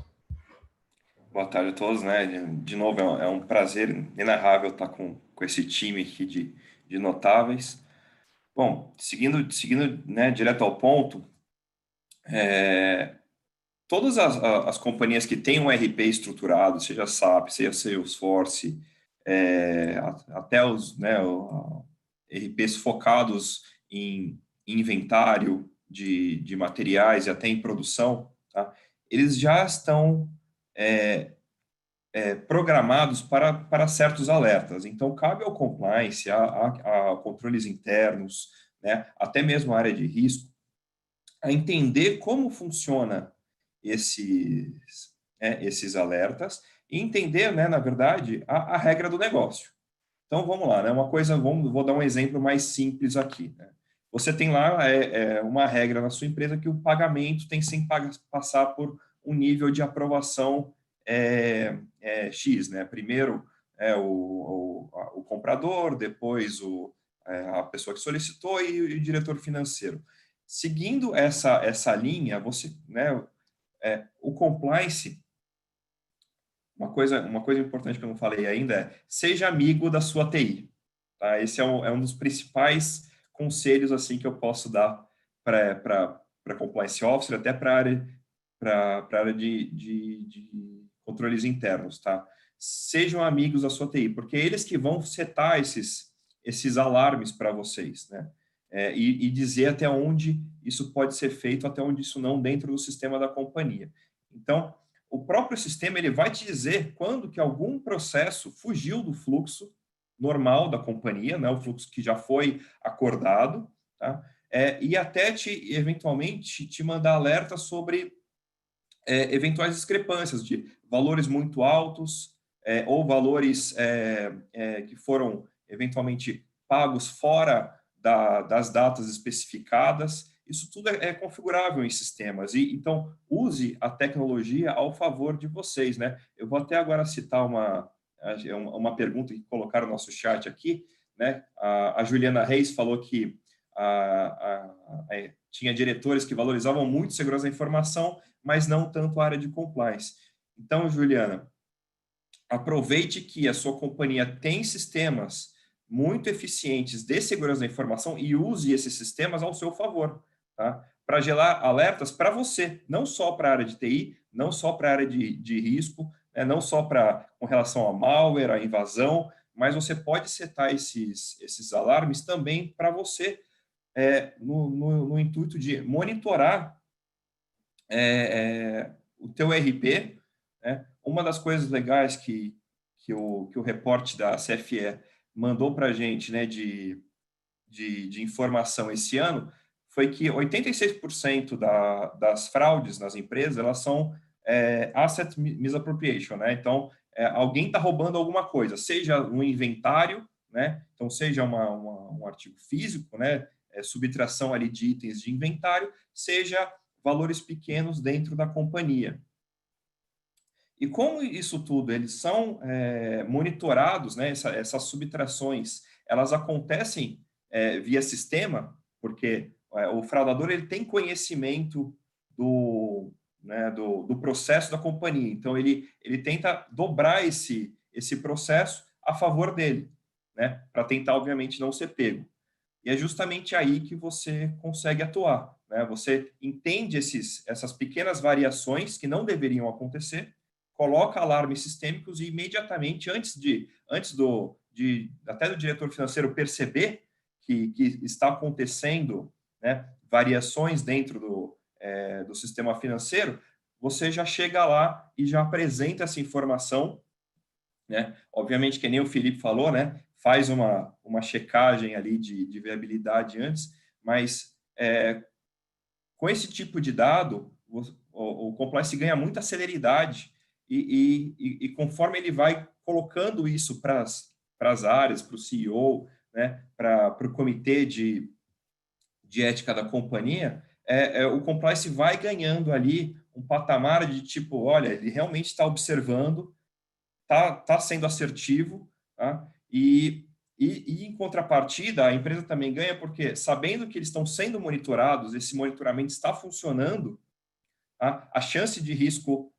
Boa tarde a todos, né? De novo, é um prazer inenarrável estar com esse time aqui de notáveis. Bom, seguindo, né, direto ao ponto, todas as companhias que têm um RP estruturado, seja SAP, seja Salesforce, até os, né, RPs focados em inventário de materiais e até em produção, tá? Eles já estão programados para certos alertas. Então, cabe ao compliance, a controles internos, né, até mesmo a área de risco, a entender como funciona esses alertas e entender, né, na verdade, a regra do negócio. Então, vamos lá, né? Vou dar um exemplo mais simples aqui, né? Você tem lá uma regra na sua empresa que o pagamento tem que passar por um nível de aprovação X, né? Primeiro o comprador, depois a pessoa que solicitou e o diretor financeiro. Seguindo essa linha, né, o compliance, uma coisa importante que eu não falei ainda seja amigo da sua TI. Tá? Esse é um dos principais conselhos assim que eu posso dar para compliance officer, até para a área de controles internos. Tá? Sejam amigos da sua TI, porque eles que vão setar esses alarmes para vocês, né? E dizer até onde isso pode ser feito, até onde isso não dentro do sistema da companhia. Então, o próprio sistema ele vai te dizer quando que algum processo fugiu do fluxo normal da companhia, né, o fluxo que já foi acordado, tá? E até eventualmente te mandar alerta sobre eventuais discrepâncias de valores muito altos ou valores que foram eventualmente pagos fora das datas especificadas. Isso tudo é configurável em sistemas. Então, use a tecnologia ao favor de vocês, né? Eu vou até agora citar uma pergunta que colocaram no nosso chat aqui, né? A Juliana Reis falou que tinha diretores que valorizavam muito segurança da informação, mas não tanto a área de compliance. Então, Juliana, aproveite que a sua companhia tem sistemas muito eficientes de segurança da informação e use esses sistemas ao seu favor, tá? Para gerar alertas para você, não só para a área de TI, não só para a área de risco, né? Não só com relação a malware, a invasão, mas você pode setar esses alarmes também para você, no intuito de monitorar o teu RP, né? Uma das coisas legais que o reporte da CFE mandou para a gente, né, de informação esse ano, foi que 86% das fraudes nas empresas, elas são asset misappropriation, né? Então, alguém está roubando alguma coisa, seja um inventário, né? Então, seja um artigo físico, né? Subtração ali de itens de inventário, seja valores pequenos dentro da companhia. E como isso tudo, eles são monitorados, né, essas subtrações, elas acontecem via sistema, porque o fraudador ele tem conhecimento do processo da companhia, então ele tenta dobrar esse processo a favor dele, né, para tentar, obviamente, não ser pego. E é justamente aí que você consegue atuar, né? Você entende essas pequenas variações que não deveriam acontecer, coloca alarmes sistêmicos e imediatamente, até do diretor financeiro perceber que está acontecendo, né, variações dentro do sistema financeiro, você já chega lá e já apresenta essa informação, né? Obviamente, que nem o Felipe falou, né? Faz uma checagem ali de viabilidade antes, mas com esse tipo de dado, o compliance ganha muita celeridade e conforme ele vai colocando isso para as áreas, para o CEO, né, para o comitê de ética da companhia, o compliance vai ganhando ali um patamar de tipo, olha, ele realmente está observando, está sendo assertivo, tá? E em contrapartida, a empresa também ganha porque, sabendo que eles estão sendo monitorados, esse monitoramento está funcionando, tá? A chance de risco,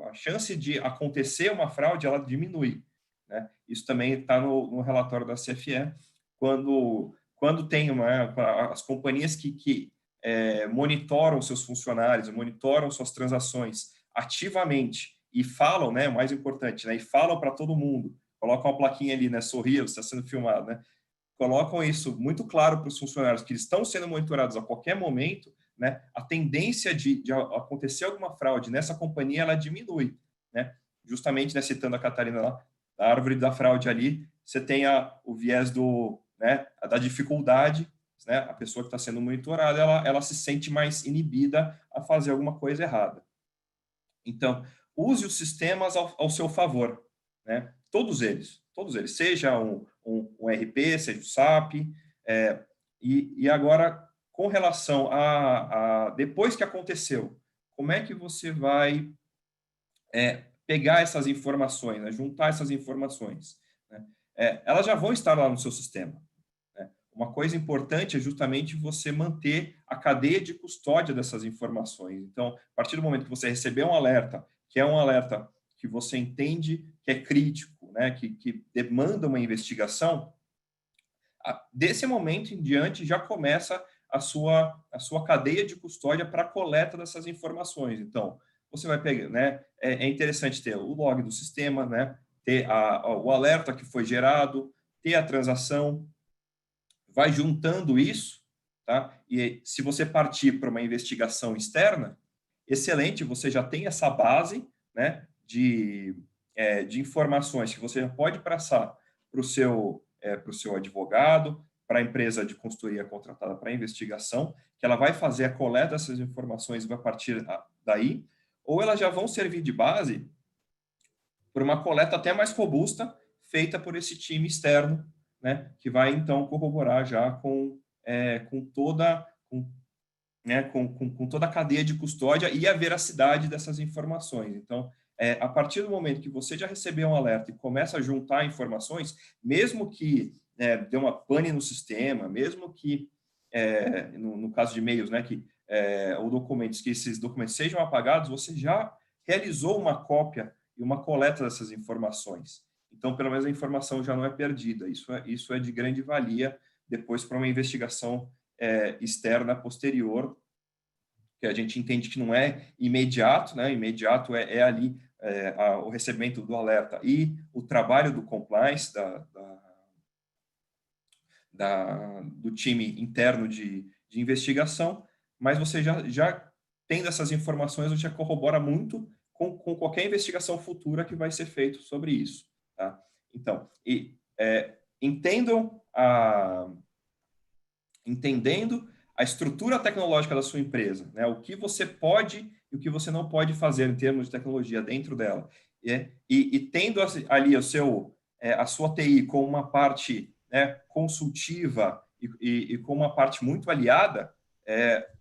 a chance de acontecer uma fraude, ela diminui, né? Isso também está no relatório da CFE, quando tem as companhias que monitoram seus funcionários, monitoram suas transações ativamente e falam, né, o mais importante, né, e falam para todo mundo, colocam uma plaquinha ali, né, sorria, você está sendo filmado, né, colocam isso muito claro para os funcionários que eles estão sendo monitorados a qualquer momento, né, a tendência de acontecer alguma fraude nessa companhia, ela diminui, né, justamente, né, citando a Catarina lá, a árvore da fraude ali, você tem o viés da dificuldade, né, a pessoa que está sendo monitorada, ela se sente mais inibida a fazer alguma coisa errada. Então, use os sistemas ao seu favor, né, todos eles, seja um RP, seja o SAP, e agora, com relação a depois que aconteceu, como é que você vai pegar essas informações, né, juntar essas informações, né? Elas já vão estar lá no seu sistema, né? Uma coisa importante é justamente você manter a cadeia de custódia dessas informações. Então, a partir do momento que você receber um alerta, que é um alerta que você entende que é crítico, né, que demanda uma investigação, desse momento em diante já começa a sua cadeia de custódia para a coleta dessas informações. Então, você vai pegar, né, é interessante ter o log do sistema, né, ter o alerta que foi gerado, ter a transação, vai juntando isso, tá? E se você partir para uma investigação externa, excelente, você já tem essa base, né, de informações que você pode passar para o seu advogado, para a empresa de consultoria contratada para a investigação, que ela vai fazer a coleta dessas informações e vai partir daí, ou elas já vão servir de base para uma coleta até mais robusta, feita por esse time externo, né, que vai, então, corroborar já com toda a cadeia de custódia e a veracidade dessas informações. Então, a partir do momento que você já recebeu um alerta e começa a juntar informações, mesmo que dê uma pane no sistema, mesmo que, no caso de e-mails, né, ou documentos, que esses documentos sejam apagados, você já realizou uma cópia e uma coleta dessas informações. Então, pelo menos a informação já não é perdida. Isso é de grande valia depois para uma investigação externa posterior, que a gente entende que não é imediato, né? Imediato é ali o recebimento do alerta e o trabalho do compliance, do time interno de investigação, mas você já tendo essas informações, você já corrobora muito com qualquer investigação futura que vai ser feita sobre isso. Tá? Então, entendendo a estrutura tecnológica da sua empresa, né? O que você pode e o que você não pode fazer em termos de tecnologia dentro dela. E tendo ali a sua TI com uma parte, né, consultiva e com uma parte muito aliada,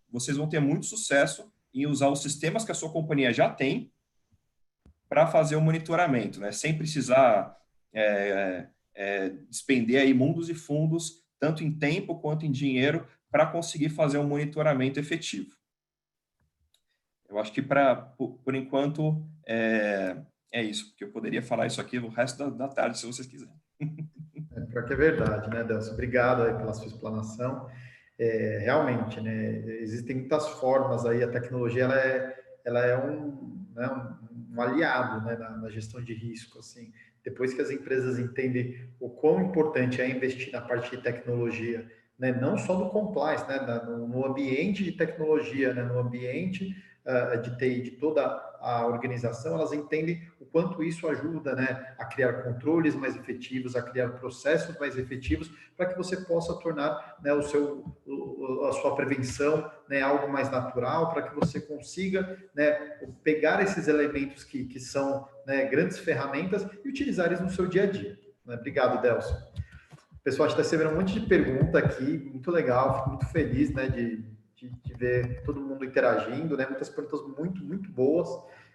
vocês vão ter muito sucesso em usar os sistemas que a sua companhia já tem para fazer o monitoramento, né? Sem precisar despender aí mundos e fundos, tanto em tempo quanto em dinheiro, para conseguir fazer um monitoramento efetivo. Eu acho que, por enquanto, é isso, porque eu poderia falar isso aqui o resto da tarde, se vocês quiserem. Pior que é verdade, né, Delcio? Obrigado aí pela sua explanação. Realmente, né, existem muitas formas aí, a tecnologia ela é um aliado, né, na gestão de risco, assim. Depois que as empresas entendem o quão importante é investir na parte de tecnologia, né, não só do compliance, né, no ambiente de tecnologia, né, no ambiente de TI, de toda a organização, elas entendem o quanto isso ajuda, né, a criar controles mais efetivos, a criar processos mais efetivos, para que você possa tornar, né, a sua prevenção, né, algo mais natural, para que você consiga, né, pegar esses elementos que são, né, grandes ferramentas e utilizar eles no seu dia a dia. Né? Obrigado, Delcio. Pessoal, a gente está recebendo um monte de pergunta aqui, muito legal, fico muito feliz, né, de ver todo mundo interagindo, né, muitas perguntas muito, muito boas.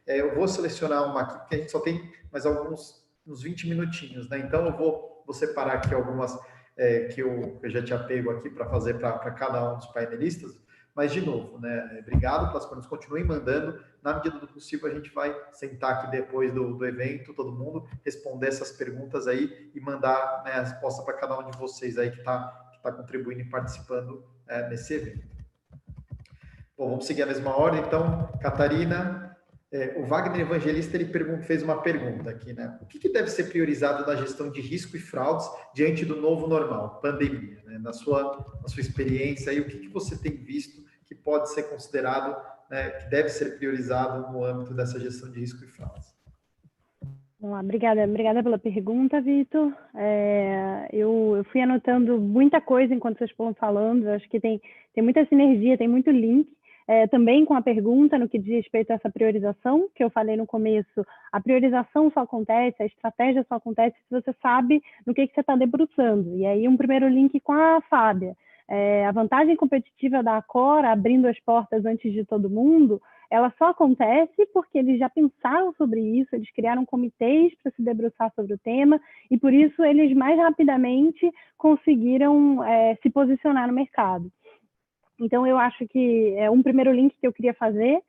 Eu vou selecionar uma aqui, porque a gente só tem mais uns 20 minutinhos, né, então eu vou separar aqui algumas que eu já tinha pego aqui para fazer para cada um dos painelistas, Mas, de novo, né, obrigado pelas perguntas, continuem mandando. Na medida do possível, a gente vai sentar aqui depois do evento, todo mundo, responder essas perguntas aí e mandar, né, a resposta para cada um de vocês aí que tá contribuindo e participando nesse evento. Bom, vamos seguir a mesma ordem, então. Catarina, o Wagner Evangelista, ele fez uma pergunta aqui, né? O que deve ser priorizado na gestão de risco e fraudes diante do novo normal, pandemia, né? Na sua experiência aí, o que você tem visto que pode ser considerado, né, que deve ser priorizado no âmbito dessa gestão de risco e fraudes? Vamos lá, obrigada pela pergunta, Vitor. Eu fui anotando muita coisa enquanto vocês foram falando, eu acho que tem muita sinergia, tem muito link. Também com a pergunta no que diz respeito a essa priorização, que eu falei no começo, a priorização só acontece, a estratégia só acontece se você sabe no que você está debruçando. E aí um primeiro link com a Fábia. A vantagem competitiva da Acora, abrindo as portas antes de todo mundo, ela só acontece porque eles já pensaram sobre isso, eles criaram comitês para se debruçar sobre o tema, e por isso eles mais rapidamente conseguiram se posicionar no mercado. Então, eu acho que é um primeiro link que eu queria fazer.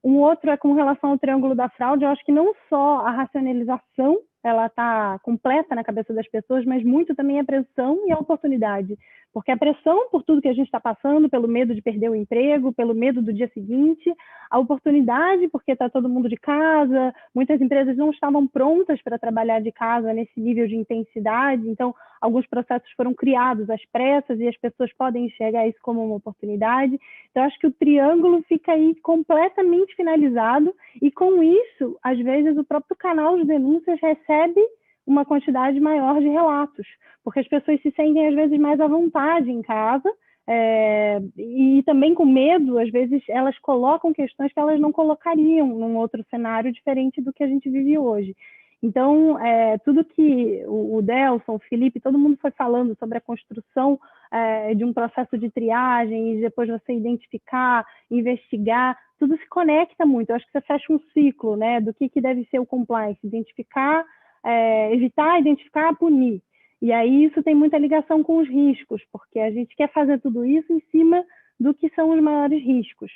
Um outro é com relação ao triângulo da fraude. Eu acho que não só a racionalização ela está completa na cabeça das pessoas, mas muito também a pressão e a oportunidade. Porque a pressão por tudo que a gente está passando, pelo medo de perder o emprego, pelo medo do dia seguinte, a oportunidade porque está todo mundo de casa, muitas empresas não estavam prontas para trabalhar de casa nesse nível de intensidade, então alguns processos foram criados às pressas e as pessoas podem enxergar isso como uma oportunidade. Então, acho que o triângulo fica aí completamente finalizado e, com isso, às vezes, o próprio canal de denúncias recebe uma quantidade maior de relatos, porque as pessoas se sentem, às vezes, mais à vontade em casa e também com medo, às vezes, elas colocam questões que elas não colocariam num outro cenário diferente do que a gente vive hoje. Então, tudo que o Delson, o Felipe, todo mundo foi falando sobre a construção de um processo de triagem e depois você identificar, investigar, tudo se conecta muito. Eu acho que você fecha um ciclo, né, do que deve ser o compliance, identificar, evitar, identificar, punir. E aí isso tem muita ligação com os riscos, porque a gente quer fazer tudo isso em cima do que são os maiores riscos.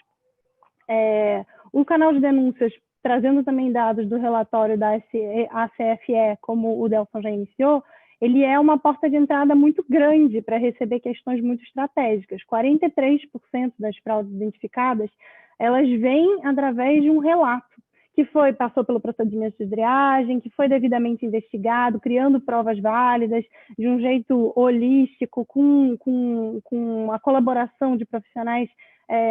O canal de denúncias, trazendo também dados do relatório da ACFE, como o Delson já iniciou, ele é uma porta de entrada muito grande para receber questões muito estratégicas. 43% das fraudes identificadas, elas vêm através de um relato, que passou pelo procedimento de triagem, que foi devidamente investigado, criando provas válidas, de um jeito holístico, com a colaboração de profissionais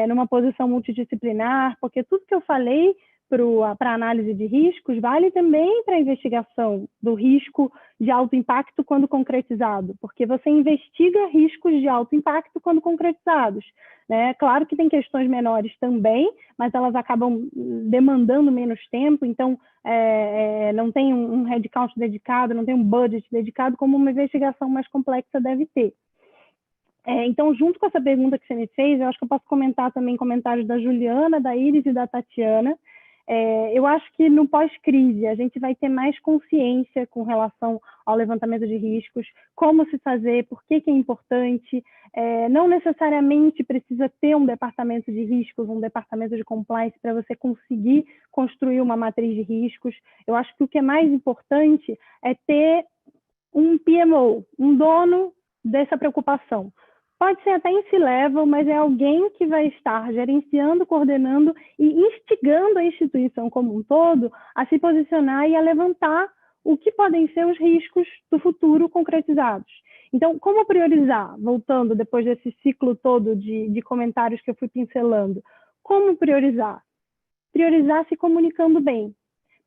numa posição multidisciplinar, porque tudo que eu falei para análise de riscos vale também para a investigação do risco de alto impacto quando concretizado, porque você investiga riscos de alto impacto quando concretizados, né? Claro que tem questões menores também, mas elas acabam demandando menos tempo, então não tem um headcount dedicado, não tem um budget dedicado, como uma investigação mais complexa deve ter. Então, junto com essa pergunta que você me fez, eu acho que eu posso comentar também comentários da Juliana, da Iris e da Tatiana. Eu acho que no pós-crise a gente vai ter mais consciência com relação ao levantamento de riscos, como se fazer, por que é importante. Não necessariamente precisa ter um departamento de riscos, um departamento de compliance para você conseguir construir uma matriz de riscos. Eu acho que o que é mais importante é ter um PMO, um dono dessa preocupação. Pode ser até em C-level, mas é alguém que vai estar gerenciando, coordenando e instigando a instituição como um todo a se posicionar e a levantar o que podem ser os riscos do futuro concretizados. Então, como priorizar? Voltando depois desse ciclo todo de comentários que eu fui pincelando. Como priorizar? Priorizar se comunicando bem.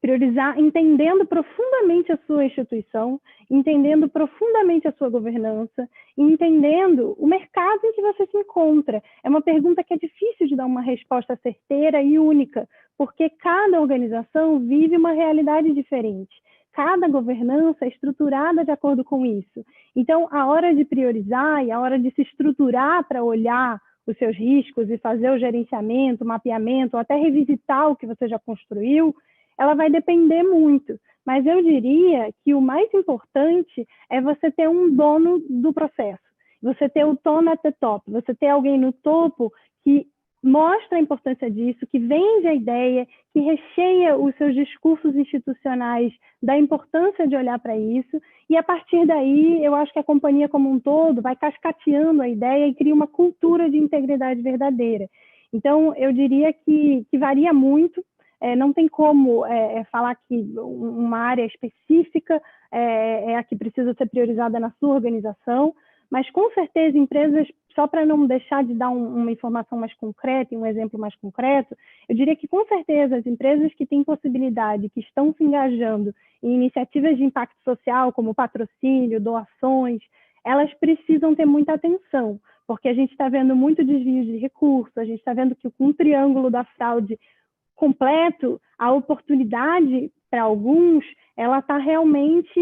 Priorizar entendendo profundamente a sua instituição, entendendo profundamente a sua governança, entendendo o mercado em que você se encontra. É uma pergunta que é difícil de dar uma resposta certeira e única, porque cada organização vive uma realidade diferente. Cada governança é estruturada de acordo com isso. Então, a hora de priorizar e a hora de se estruturar para olhar os seus riscos e fazer o gerenciamento, o mapeamento, ou até revisitar o que você já construiu, ela vai depender muito, mas eu diria que o mais importante é você ter um dono do processo, você ter o tone at the top, você ter alguém no topo que mostra a importância disso, que vende a ideia, que recheia os seus discursos institucionais da importância de olhar para isso, e a partir daí eu acho que a companhia como um todo vai cascateando a ideia e cria uma cultura de integridade verdadeira. Então, eu diria que varia muito, não tem como falar que uma área específica é a que precisa ser priorizada na sua organização, mas com certeza empresas, só para não deixar de dar uma informação mais concreta e um exemplo mais concreto, eu diria que com certeza as empresas que têm possibilidade, que estão se engajando em iniciativas de impacto social, como patrocínio, doações, elas precisam ter muita atenção, porque a gente está vendo muito desvio de recursos, a gente está vendo que com o triângulo da fraude completo, a oportunidade para alguns, ela está realmente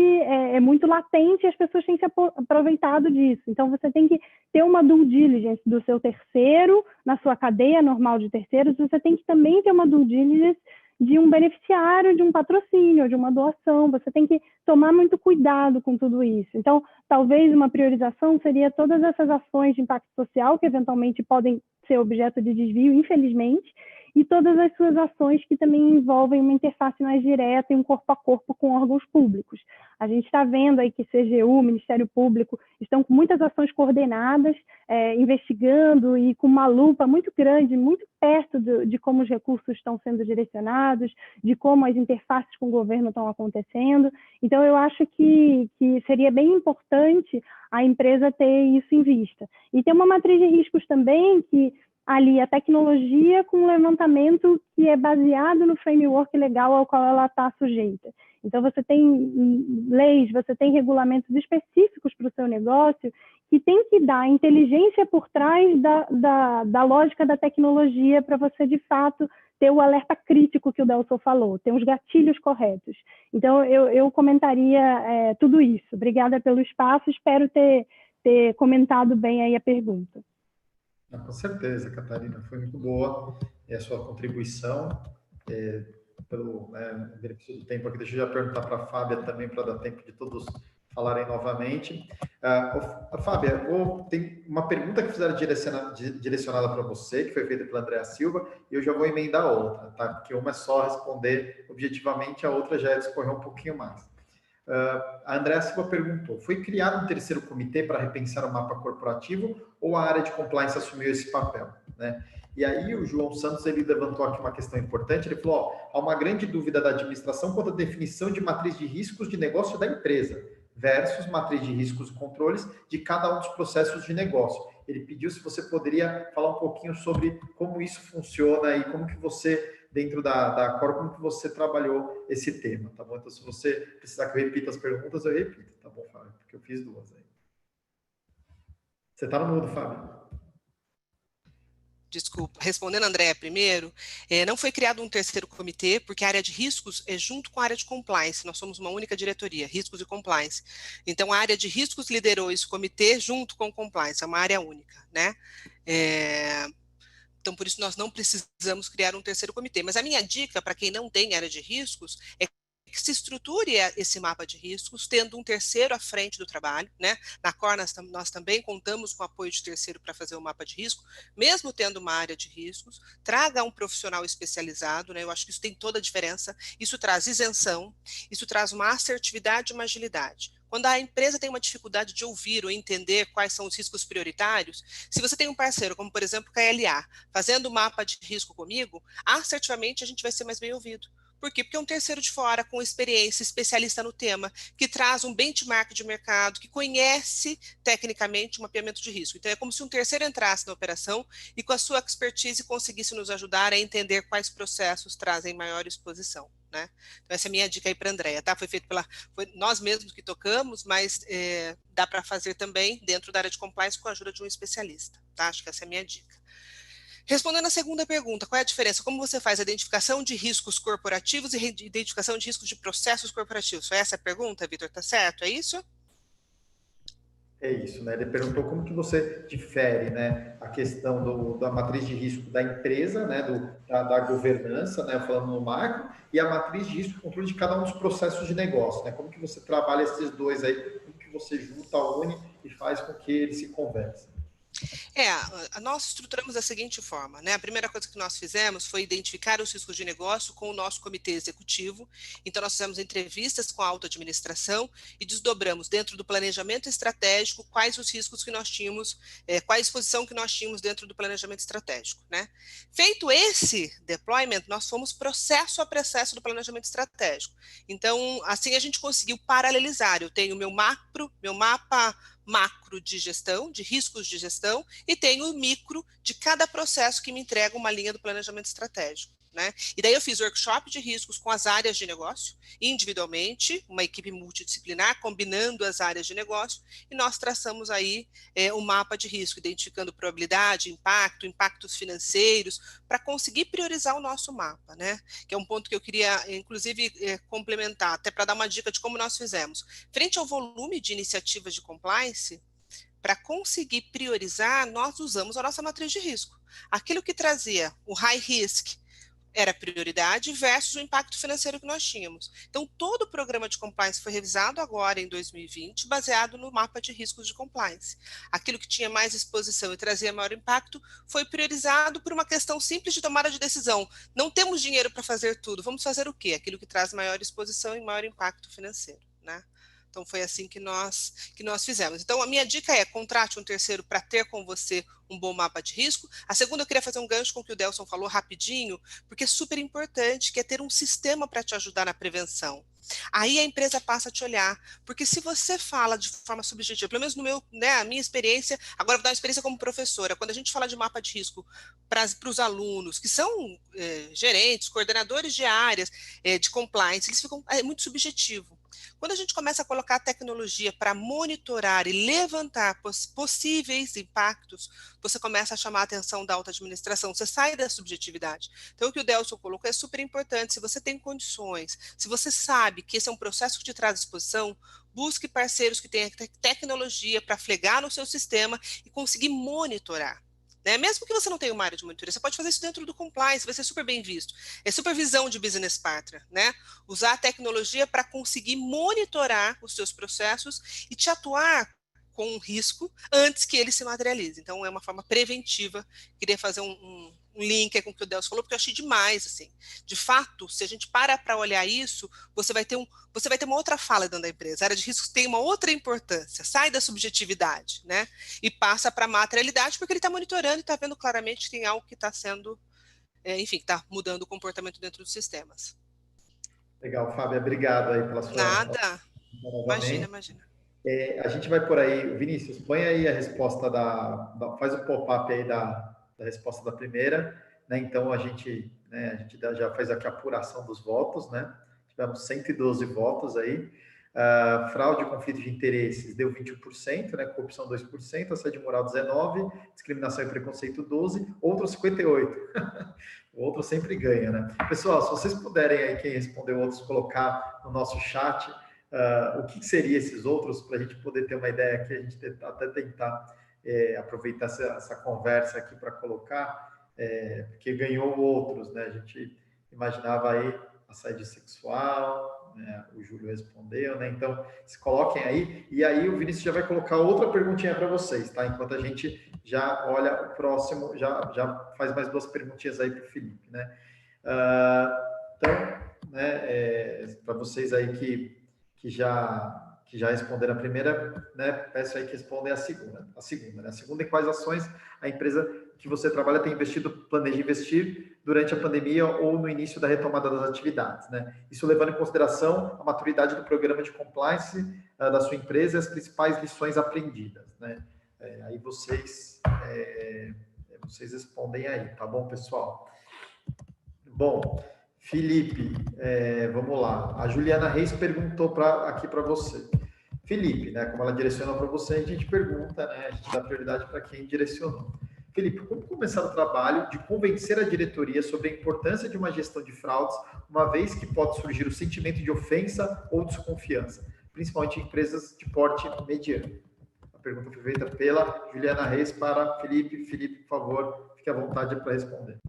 muito latente e as pessoas têm se aproveitado disso. Então, você tem que ter uma due diligence do seu terceiro, na sua cadeia normal de terceiros, você tem que também ter uma due diligence de um beneficiário, de um patrocínio, de uma doação, você tem que tomar muito cuidado com tudo isso. Então, talvez uma priorização seria todas essas ações de impacto social, que eventualmente podem ser objeto de desvio, infelizmente, e todas as suas ações que também envolvem uma interface mais direta e um corpo a corpo com órgãos públicos. A gente está vendo aí que CGU, Ministério Público, estão com muitas ações coordenadas, investigando e com uma lupa muito grande, muito perto de como os recursos estão sendo direcionados, de como as interfaces com o governo estão acontecendo. Então, eu acho que seria bem importante a empresa ter isso em vista. E tem uma matriz de riscos também que ali a tecnologia com um levantamento que é baseado no framework legal ao qual ela está sujeita. Então, você tem leis, você tem regulamentos específicos para o seu negócio que tem que dar inteligência por trás da lógica da tecnologia para você, de fato, ter o alerta crítico que o Delson falou, ter os gatilhos corretos. Então, eu comentaria tudo isso. Obrigada pelo espaço, espero ter comentado bem aí a pergunta. Com certeza, Catarina, foi muito boa a sua contribuição. Pelo benefício do tempo aqui, deixa eu já perguntar para a Fábia também, para dar tempo de todos falarem novamente. Fábia, tem uma pergunta que fizeram direcionada para você, que foi feita pela Andréa Silva, e eu já vou emendar outra, tá? Porque uma é só responder objetivamente, a outra já é discorrer um pouquinho mais. A Andréa Silva perguntou, foi criado um terceiro comitê para repensar o mapa corporativo ou a área de compliance assumiu esse papel, né? E aí o João Santos, ele levantou aqui uma questão importante, ele falou, há uma grande dúvida da administração quanto à definição de matriz de riscos de negócio da empresa versus matriz de riscos e controles de cada um dos processos de negócio. Ele pediu se você poderia falar um pouquinho sobre como isso funciona e como que você, dentro da Cor, como que você trabalhou esse tema, tá bom? Então, se você precisar que eu repita as perguntas, eu repito, tá bom, Fábio? Porque eu fiz duas aí. Você está no mudo, Fábio. Desculpa, respondendo a Andréa primeiro, não foi criado um terceiro comitê, porque a área de riscos é junto com a área de compliance, nós somos uma única diretoria, riscos e compliance. Então, a área de riscos liderou esse comitê junto com o compliance, é uma área única, né? Então, por isso, nós não precisamos criar um terceiro comitê. Mas a minha dica, para quem não tem área de riscos, é que se estruture esse mapa de riscos, tendo um terceiro à frente do trabalho, né? Na Cor, nós também contamos com apoio de terceiro para fazer o mapa de risco, mesmo tendo uma área de riscos, traga um profissional especializado, né? Eu acho que isso tem toda a diferença, isso traz isenção, isso traz uma assertividade e uma agilidade. Quando a empresa tem uma dificuldade de ouvir ou entender quais são os riscos prioritários, se você tem um parceiro, como por exemplo o KLA, fazendo o mapa de risco comigo, assertivamente a gente vai ser mais bem ouvido. Por quê? Porque é um terceiro de fora, com experiência, especialista no tema, que traz um benchmark de mercado, que conhece tecnicamente o mapeamento de risco. Então, é como se um terceiro entrasse na operação e, com a sua expertise, conseguisse nos ajudar a entender quais processos trazem maior exposição, né? Então, essa é a minha dica aí para a Andréa, tá? Foi nós mesmos que tocamos, mas dá para fazer também dentro da área de compliance com a ajuda de um especialista, tá? Acho que essa é a minha dica. Respondendo a segunda pergunta, qual é a diferença? Como você faz a identificação de riscos corporativos e identificação de riscos de processos corporativos? Foi essa a pergunta, Vitor? Tá certo? É isso? É isso, né? Ele perguntou como que você difere, né, a questão da matriz de risco da empresa, né, da governança, né, falando no macro, e a matriz de risco controle de cada um dos processos de negócio, né? Como que você trabalha esses dois aí, como que você junta, une e faz com que eles se conversem? Nós estruturamos da seguinte forma, né? A primeira coisa que nós fizemos foi identificar os riscos de negócio com o nosso comitê executivo. Então, nós fizemos entrevistas com a alta administração e desdobramos dentro do planejamento estratégico quais os riscos que nós tínhamos, qual a exposição que nós tínhamos dentro do planejamento estratégico, né? Feito esse deployment, nós fomos processo a processo do planejamento estratégico. Então, assim a gente conseguiu paralelizar. Eu tenho meu mapa macro de gestão, de riscos de gestão, e tenho o micro de cada processo que me entrega uma linha do planejamento estratégico, né? E daí eu fiz workshop de riscos com as áreas de negócio, individualmente, uma equipe multidisciplinar, combinando as áreas de negócio, e nós traçamos aí um mapa de risco, identificando probabilidade, impactos financeiros, para conseguir priorizar o nosso mapa, né? Que é um ponto que eu queria, inclusive, complementar, até para dar uma dica de como nós fizemos. Frente ao volume de iniciativas de compliance, para conseguir priorizar, nós usamos a nossa matriz de risco. Aquilo que trazia o high risk era prioridade versus o impacto financeiro que nós tínhamos. Então, todo o programa de compliance foi revisado agora em 2020, baseado no mapa de riscos de compliance. Aquilo que tinha mais exposição e trazia maior impacto foi priorizado por uma questão simples de tomada de decisão. Não temos dinheiro para fazer tudo, vamos fazer o quê? Aquilo que traz maior exposição e maior impacto financeiro, né? Então, foi assim que nós fizemos. Então, a minha dica é, contrate um terceiro para ter com você um bom mapa de risco. A segunda, eu queria fazer um gancho com o que o Delson falou rapidinho, porque é super importante, que é ter um sistema para te ajudar na prevenção. Aí a empresa passa a te olhar, porque se você fala de forma subjetiva, pelo menos a minha experiência, agora vou dar uma experiência como professora, quando a gente fala de mapa de risco para os alunos, que são gerentes, coordenadores de áreas de compliance, eles ficam muito subjetivo. Quando a gente começa a colocar a tecnologia para monitorar e levantar possíveis impactos, você começa a chamar a atenção da alta administração, você sai da subjetividade. Então, o que o Delson colocou é super importante. Se você tem condições, se você sabe que esse é um processo que te traz exposição, busque parceiros que tenham tecnologia para flegar no seu sistema e conseguir monitorar. Né? Mesmo que você não tenha uma área de monitoria, você pode fazer isso dentro do compliance, vai ser super bem visto. É supervisão de business partner, né? Usar a tecnologia para conseguir monitorar os seus processos e te atuar com um risco antes que ele se materialize. Então, é uma forma preventiva. Queria fazer um link com o que o Delcio falou, porque eu achei demais, assim. De fato, se a gente para olhar isso, você vai ter uma outra fala dentro da empresa. A área de riscos tem uma outra importância, sai da subjetividade, né? E passa para a materialidade, porque ele está monitorando e está vendo claramente que tem algo que está sendo, enfim, está mudando o comportamento dentro dos sistemas. Legal, Fábia, obrigado aí pela sua... Nada, imagina. A gente vai por aí, Vinícius, põe aí a resposta faz o pop-up aí da resposta da primeira, né? Então a gente já faz aqui a apuração dos votos, né? Tivemos 112 votos aí. Fraude e conflito de interesses deu 21%, né? Corrupção 2%, assédio moral 19%, discriminação e preconceito 12%, outro 58%. O outro sempre ganha, né? Pessoal, se vocês puderem aí, quem respondeu outros, colocar no nosso chat o que seria esses outros, para a gente poder ter uma ideia aqui, a gente até tentar aproveitar essa conversa aqui para colocar, porque ganhou outros, né? A gente imaginava aí assédio sexual, né? O Júlio respondeu, né? Então, se coloquem aí, e aí o Vinícius já vai colocar outra perguntinha para vocês, tá? Enquanto a gente já olha o próximo, já faz mais duas perguntinhas aí para o Felipe, né? Então, né, para vocês aí que já responderam a primeira, né, peço aí que respondam a segunda, né? A segunda, em quais ações a empresa que você trabalha tem planeja investir durante a pandemia ou no início da retomada das atividades, né? Isso levando em consideração a maturidade do programa de compliance da sua empresa e as principais lições aprendidas, né? Aí vocês respondem aí, tá bom, pessoal? Bom, Felipe, vamos lá. A Juliana Reis perguntou aqui para você. Felipe, né, como ela direcionou para você, a gente pergunta, né, a gente dá prioridade para quem direcionou. Felipe, como começar o trabalho de convencer a diretoria sobre a importância de uma gestão de fraudes, uma vez que pode surgir o sentimento de ofensa ou desconfiança, principalmente em empresas de porte mediano? A pergunta foi feita pela Juliana Reis para Felipe. Felipe, por favor, fique à vontade para responder.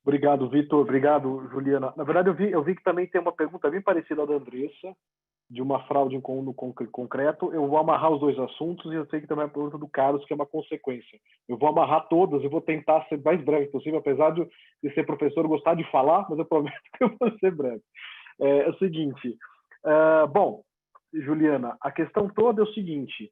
Obrigado, Vitor. Obrigado, Juliana. Na verdade, eu vi que também tem uma pergunta bem parecida à da Andressa. de uma fraude no concreto, eu vou amarrar os dois assuntos, e eu sei que também é a pergunta do Carlos, que é uma consequência. Eu vou amarrar todas e vou tentar ser mais breve possível, apesar de ser professor, gostar de falar, mas eu prometo que eu vou ser breve. É o seguinte, bom, Juliana, a questão toda é o seguinte,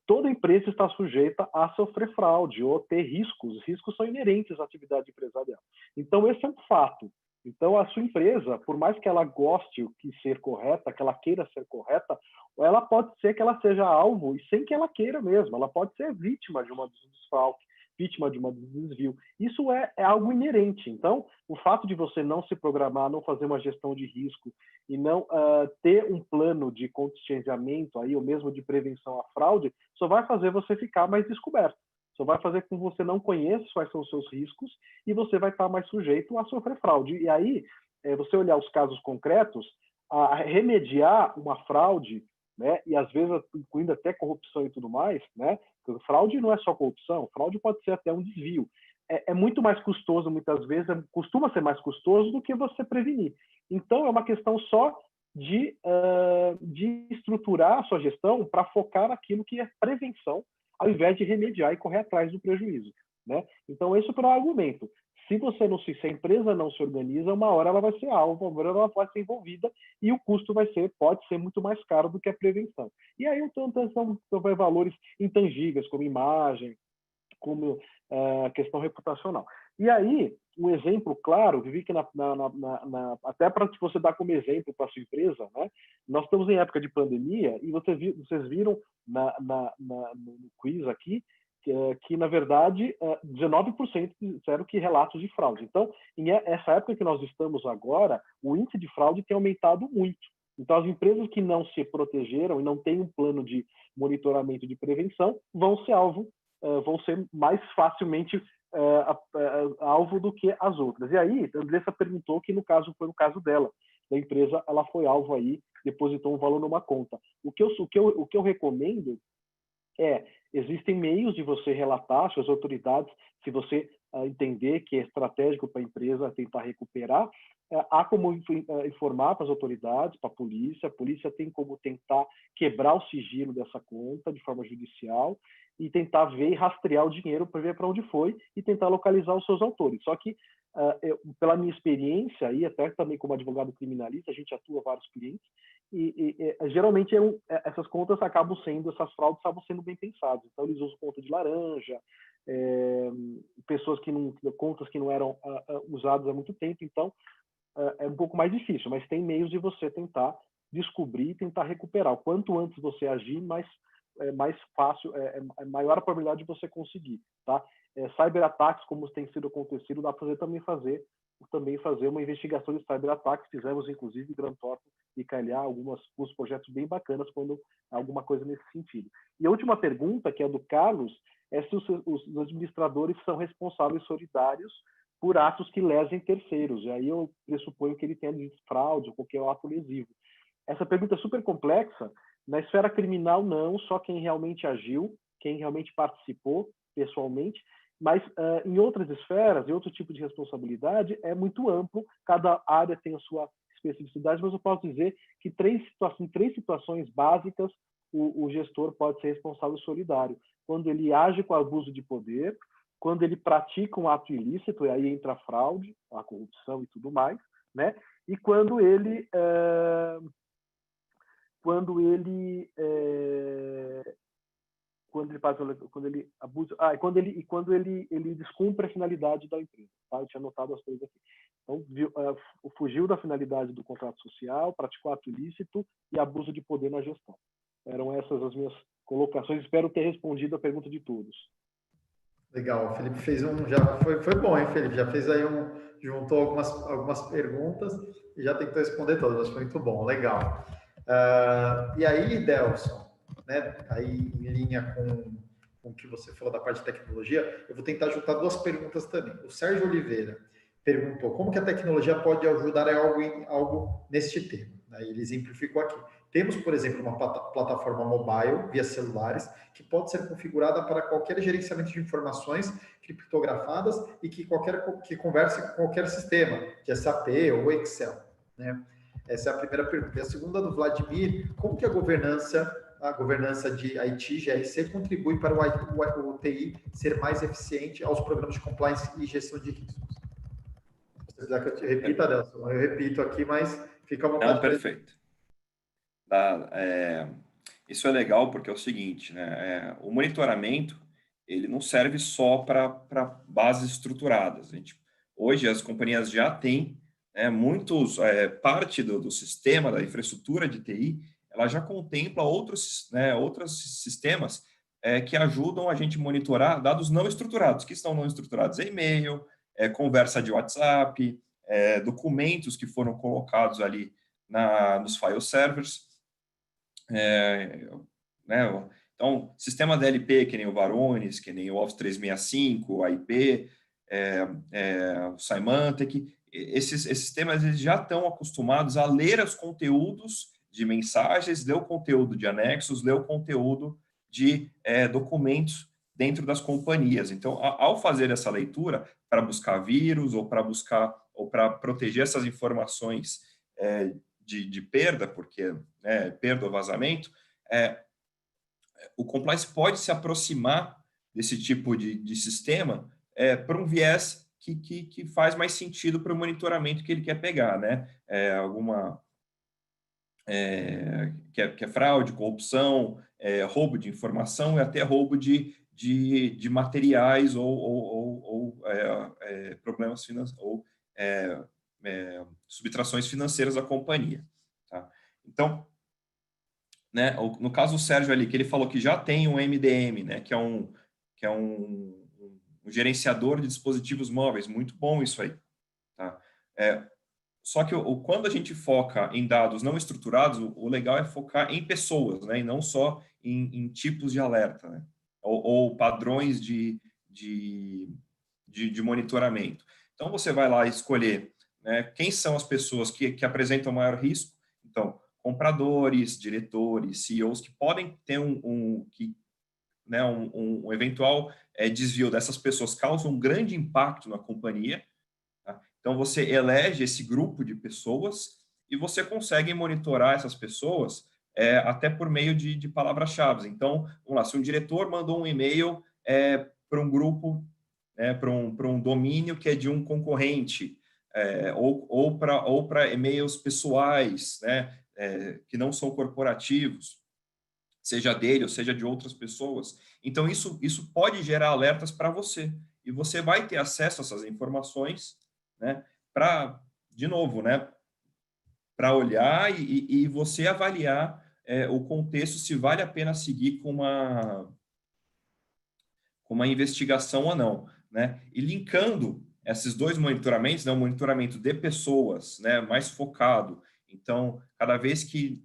toda empresa está sujeita a sofrer fraude ou ter riscos. Os riscos são inerentes à atividade empresarial. Então, esse é um fato. Então, a sua empresa, por mais que ela goste de ser correta, que ela queira ser correta, ela pode ser que ela seja alvo, e sem que ela queira mesmo, ela pode ser vítima de uma desfalque, vítima de um desvio. Isso é algo inerente. Então, o fato de você não se programar, não fazer uma gestão de risco e não ter um plano de contingenciamento, aí, ou mesmo de prevenção à fraude, só vai fazer você ficar mais descoberto. Só vai fazer com que você não conheça quais são os seus riscos e você vai estar mais sujeito a sofrer fraude. E aí, você olhar os casos concretos, a remediar uma fraude, né, e às vezes incluindo até corrupção e tudo mais, né, porque fraude não é só corrupção, fraude pode ser até um desvio. É muito mais custoso, muitas vezes, costuma ser mais custoso do que você prevenir. Então, é uma questão só de estruturar a sua gestão para focar naquilo que é prevenção, ao invés de remediar e correr atrás do prejuízo, né? Então, esse é o argumento. Se a empresa não se organiza, uma hora ela vai ser alvo, uma hora ela vai ser envolvida e o custo pode ser muito mais caro do que a prevenção. E aí, então, são valores intangíveis, como imagem, como questão reputacional. E aí, um exemplo claro, Vivi, que até para você dar como exemplo para a sua empresa, né? Nós estamos em época de pandemia e vocês viram no quiz aqui que na verdade, 19% disseram que relatos de fraude. Então, essa época que nós estamos agora, o índice de fraude tem aumentado muito. Então, as empresas que não se protegeram e não têm um plano de monitoramento de prevenção vão ser mais facilmente alvo do que as outras. E aí, a Andressa perguntou que foi no caso dela, da empresa, ela foi alvo aí, depositou um valor numa conta. O que eu recomendo existem meios de você relatar às suas autoridades, se você entender que é estratégico para a empresa tentar recuperar, há como informar para as autoridades, para a polícia tem como tentar quebrar o sigilo dessa conta de forma judicial e tentar ver e rastrear o dinheiro para ver para onde foi e tentar localizar os seus autores. Só que, pela minha experiência, e até também como advogado criminalista, a gente atua vários clientes, e geralmente essas contas essas fraudes acabam sendo bem pensadas. Então, eles usam conta de laranja, contas que não eram usadas há muito tempo, então é um pouco mais difícil, mas tem meios de você tentar descobrir e tentar recuperar. O quanto antes você agir, mais fácil, maior a probabilidade de você conseguir, tá? Cyberataques, como tem sido acontecido, dá para também fazer uma investigação de cyberataques. Fizemos, inclusive, Grant Thornton e KLA, alguns projetos bem bacanas quando alguma coisa nesse sentido. E a última pergunta, que é do Carlos, é se os administradores são responsáveis solidários por atos que lesem terceiros. E aí eu pressuponho que ele tenha fraude ou qualquer ato lesivo. Essa pergunta é super complexa. Na esfera criminal, não, só quem realmente agiu, quem realmente participou pessoalmente, mas em outras esferas, em outro tipo de responsabilidade, é muito amplo, cada área tem a sua especificidade, mas eu posso dizer que em três situações básicas, o gestor pode ser responsável solidário. Quando ele age com abuso de poder, quando ele pratica um ato ilícito, e aí entra a fraude, a corrupção e tudo mais, né? E quando ele descumpre a finalidade da empresa, tá? Eu tinha anotado as coisas aqui. Então, fugiu da finalidade do contrato social, praticou ato ilícito e abuso de poder na gestão. Eram essas as minhas colocações. Espero ter respondido a pergunta de todos. Legal, o Felipe fez já foi bom, hein, Felipe? Já fez aí juntou algumas perguntas e já tentou responder todas, mas foi muito bom, legal. E aí, Delson, né, aí em linha com o que você falou da parte de tecnologia, eu vou tentar juntar duas perguntas também. O Sérgio Oliveira perguntou como que a tecnologia pode ajudar em algo neste tema. Aí ele exemplificou aqui. Temos, por exemplo, uma plataforma mobile via celulares que pode ser configurada para qualquer gerenciamento de informações criptografadas e que converse com qualquer sistema, de SAP ou Excel, né? Essa é a primeira pergunta. E a segunda do Vladimir, como que a governança de IT, GRC, contribui para o TI ser mais eficiente aos programas de compliance e gestão de riscos? Se quiser que eu te repita, Nelson, eu repito aqui, mas fica à vontade. Não, perfeito. Isso é legal porque é o seguinte, né? O monitoramento, ele não serve só para bases estruturadas. Hoje, as companhias já têm, né, parte do sistema, da infraestrutura de TI, ela já contempla outros sistemas que ajudam a gente monitorar dados não estruturados. Que são não estruturados? E-mail, conversa de WhatsApp, documentos que foram colocados ali nos file servers. Né? Então, sistema DLP, que nem o Varonis, que nem o Office 365, o AIP, o Symantec, esses sistemas eles já estão acostumados a ler os conteúdos de mensagens, ler o conteúdo de anexos, ler o conteúdo de documentos dentro das companhias. Então, ao fazer essa leitura para buscar vírus ou para proteger essas informações de perda, porque perda ou vazamento, o compliance pode se aproximar desse tipo de sistema para um viés que faz mais sentido para o monitoramento que ele quer pegar, né? Que é fraude, corrupção, roubo de informação e até roubo de materiais ou problemas financeiros, ou subtrações financeiras da companhia. Tá? Então, né, no caso do Sérgio ali, que ele falou que já tem um MDM, né, que é um gerenciador de dispositivos móveis, muito bom isso aí. Tá? Só que quando a gente foca em dados não estruturados, o legal é focar em pessoas, né, e não só em tipos de alerta, né, ou padrões de monitoramento. Então, você vai lá escolher, né, quem são as pessoas que apresentam maior risco. Então, compradores, diretores, CEOs que podem ter um eventual desvio dessas pessoas causa um grande impacto na companhia. Tá? Então, você elege esse grupo de pessoas e você consegue monitorar essas pessoas até por meio de palavras-chave. Então, vamos lá, se um diretor mandou um e-mail para um grupo, para um domínio que é de um concorrente, ou para e-mails pessoais, né, que não são corporativos, seja dele ou seja de outras pessoas. Então, isso pode gerar alertas para você. E você vai ter acesso a essas informações, né, de novo, né, para olhar e você avaliar o contexto, se vale a pena seguir com uma investigação ou não. Né? E linkando esses dois monitoramentos, né, o monitoramento de pessoas, né, mais focado. Então, cada vez que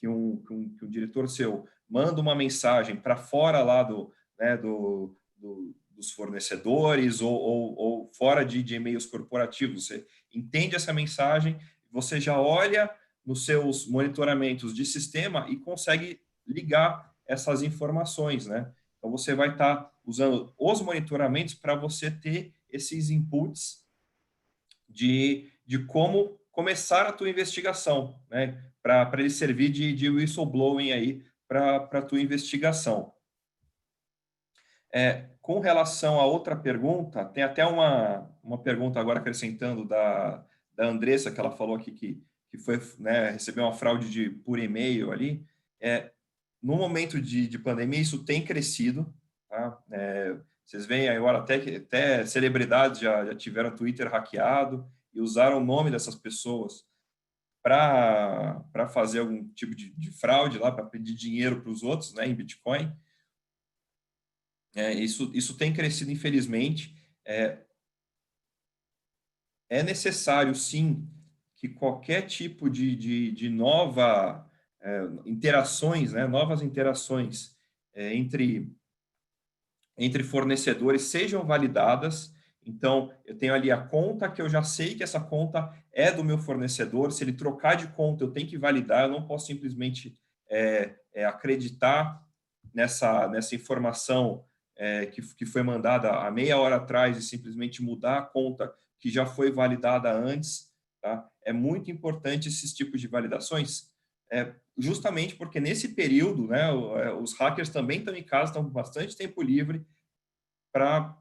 um diretor seu manda uma mensagem para fora lá dos fornecedores ou fora de e-mails corporativos, você entende essa mensagem, você já olha nos seus monitoramentos de sistema e consegue ligar essas informações, né? Então, você vai estar usando os monitoramentos para você ter esses inputs de como começar a tua investigação, né? Para ele servir de whistleblowing aí para a tua investigação. Com relação a outra pergunta, tem até uma pergunta agora acrescentando da Andressa, que ela falou aqui que foi, né, recebeu uma fraude por e-mail ali. No momento de pandemia, isso tem crescido. Tá? Vocês veem agora até celebridades já tiveram Twitter hackeado e usaram o nome dessas pessoas para fazer algum tipo de fraude lá, para pedir dinheiro para os outros, né, em Bitcoin. Isso tem crescido, infelizmente. É necessário, sim, que qualquer tipo de nova interações, né, novas interações entre fornecedores sejam validadas. Então, eu tenho ali a conta que eu já sei que essa conta é do meu fornecedor. Se ele trocar de conta, eu tenho que validar. Eu não posso simplesmente acreditar nessa informação que foi mandada há meia hora atrás e simplesmente mudar a conta que já foi validada antes. Tá? é muito importante esses tipos de validações, justamente porque nesse período, né, os hackers também estão em casa, estão com bastante tempo livre para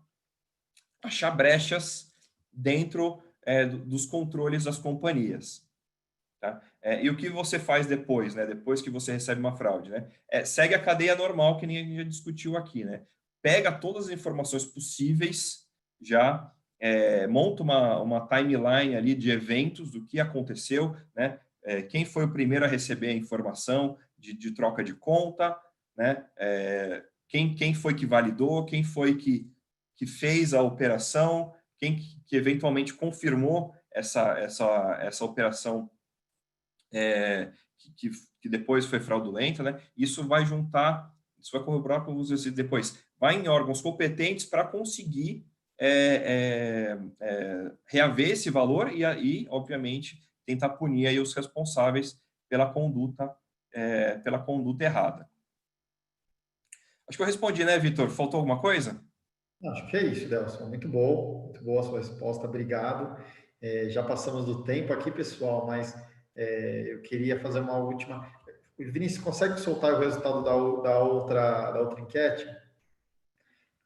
achar brechas dentro dos controles das companhias. Tá? E o que você faz depois, né? Depois que você recebe uma fraude, né? Segue a cadeia normal que nem a gente já discutiu aqui, né? Pega todas as informações possíveis, já monta uma timeline ali de eventos do que aconteceu, né? Quem foi o primeiro a receber a informação de troca de conta, né? Quem foi que validou, quem foi que fez a operação, quem que eventualmente confirmou essa operação que depois foi fraudulenta, né? Isso vai corroborar com você depois. Vai em órgãos competentes para conseguir reaver esse valor e aí, obviamente, tentar punir aí os responsáveis pela conduta errada. Acho que eu respondi, né, Vitor? Faltou alguma coisa? Acho que é isso, Delson. Muito boa a sua resposta, obrigado. Já passamos do tempo aqui, pessoal, mas eu queria fazer uma última. Vinícius, consegue soltar o resultado da outra enquete?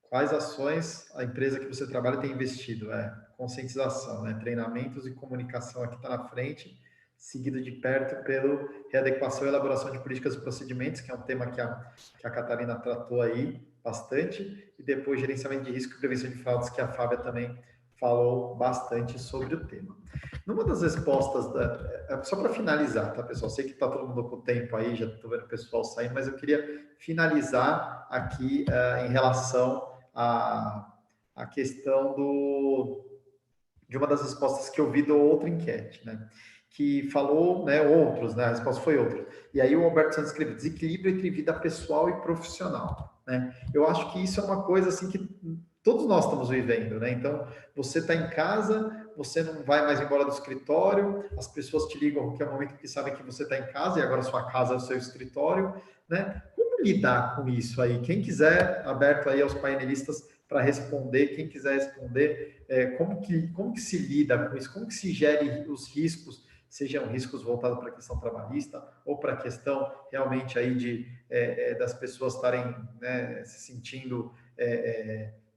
Quais ações a empresa que você trabalha tem investido? Conscientização, né? Treinamentos e comunicação aqui está na frente, seguido de perto pelo readequação e elaboração de políticas e procedimentos, que é um tema que a Catarina tratou aí bastante, e depois gerenciamento de risco e prevenção de fraudes, que a Fábia também falou bastante sobre o tema. Numa das respostas, só para finalizar, tá, pessoal? Sei que está todo mundo com o tempo aí, já estou vendo o pessoal saindo, mas eu queria finalizar aqui em relação à questão de uma das respostas que eu vi do outra enquete, né? Que falou, né, outros, né? A resposta foi outra. E aí o Alberto Santos escreveu: desequilíbrio entre vida pessoal e profissional, né? Eu acho que isso é uma coisa assim que todos nós estamos vivendo, né? Então, você está em casa, você não vai mais embora do escritório, as pessoas te ligam a qualquer momento porque sabem que você está em casa e agora sua casa é o seu escritório, né? Como lidar com isso aí? Quem quiser, aberto aí aos painelistas para responder, quem quiser responder, como que se lida com isso? Como que se gere os riscos, sejam riscos voltados para a questão trabalhista ou para a questão realmente aí das pessoas estarem, né, se sentindo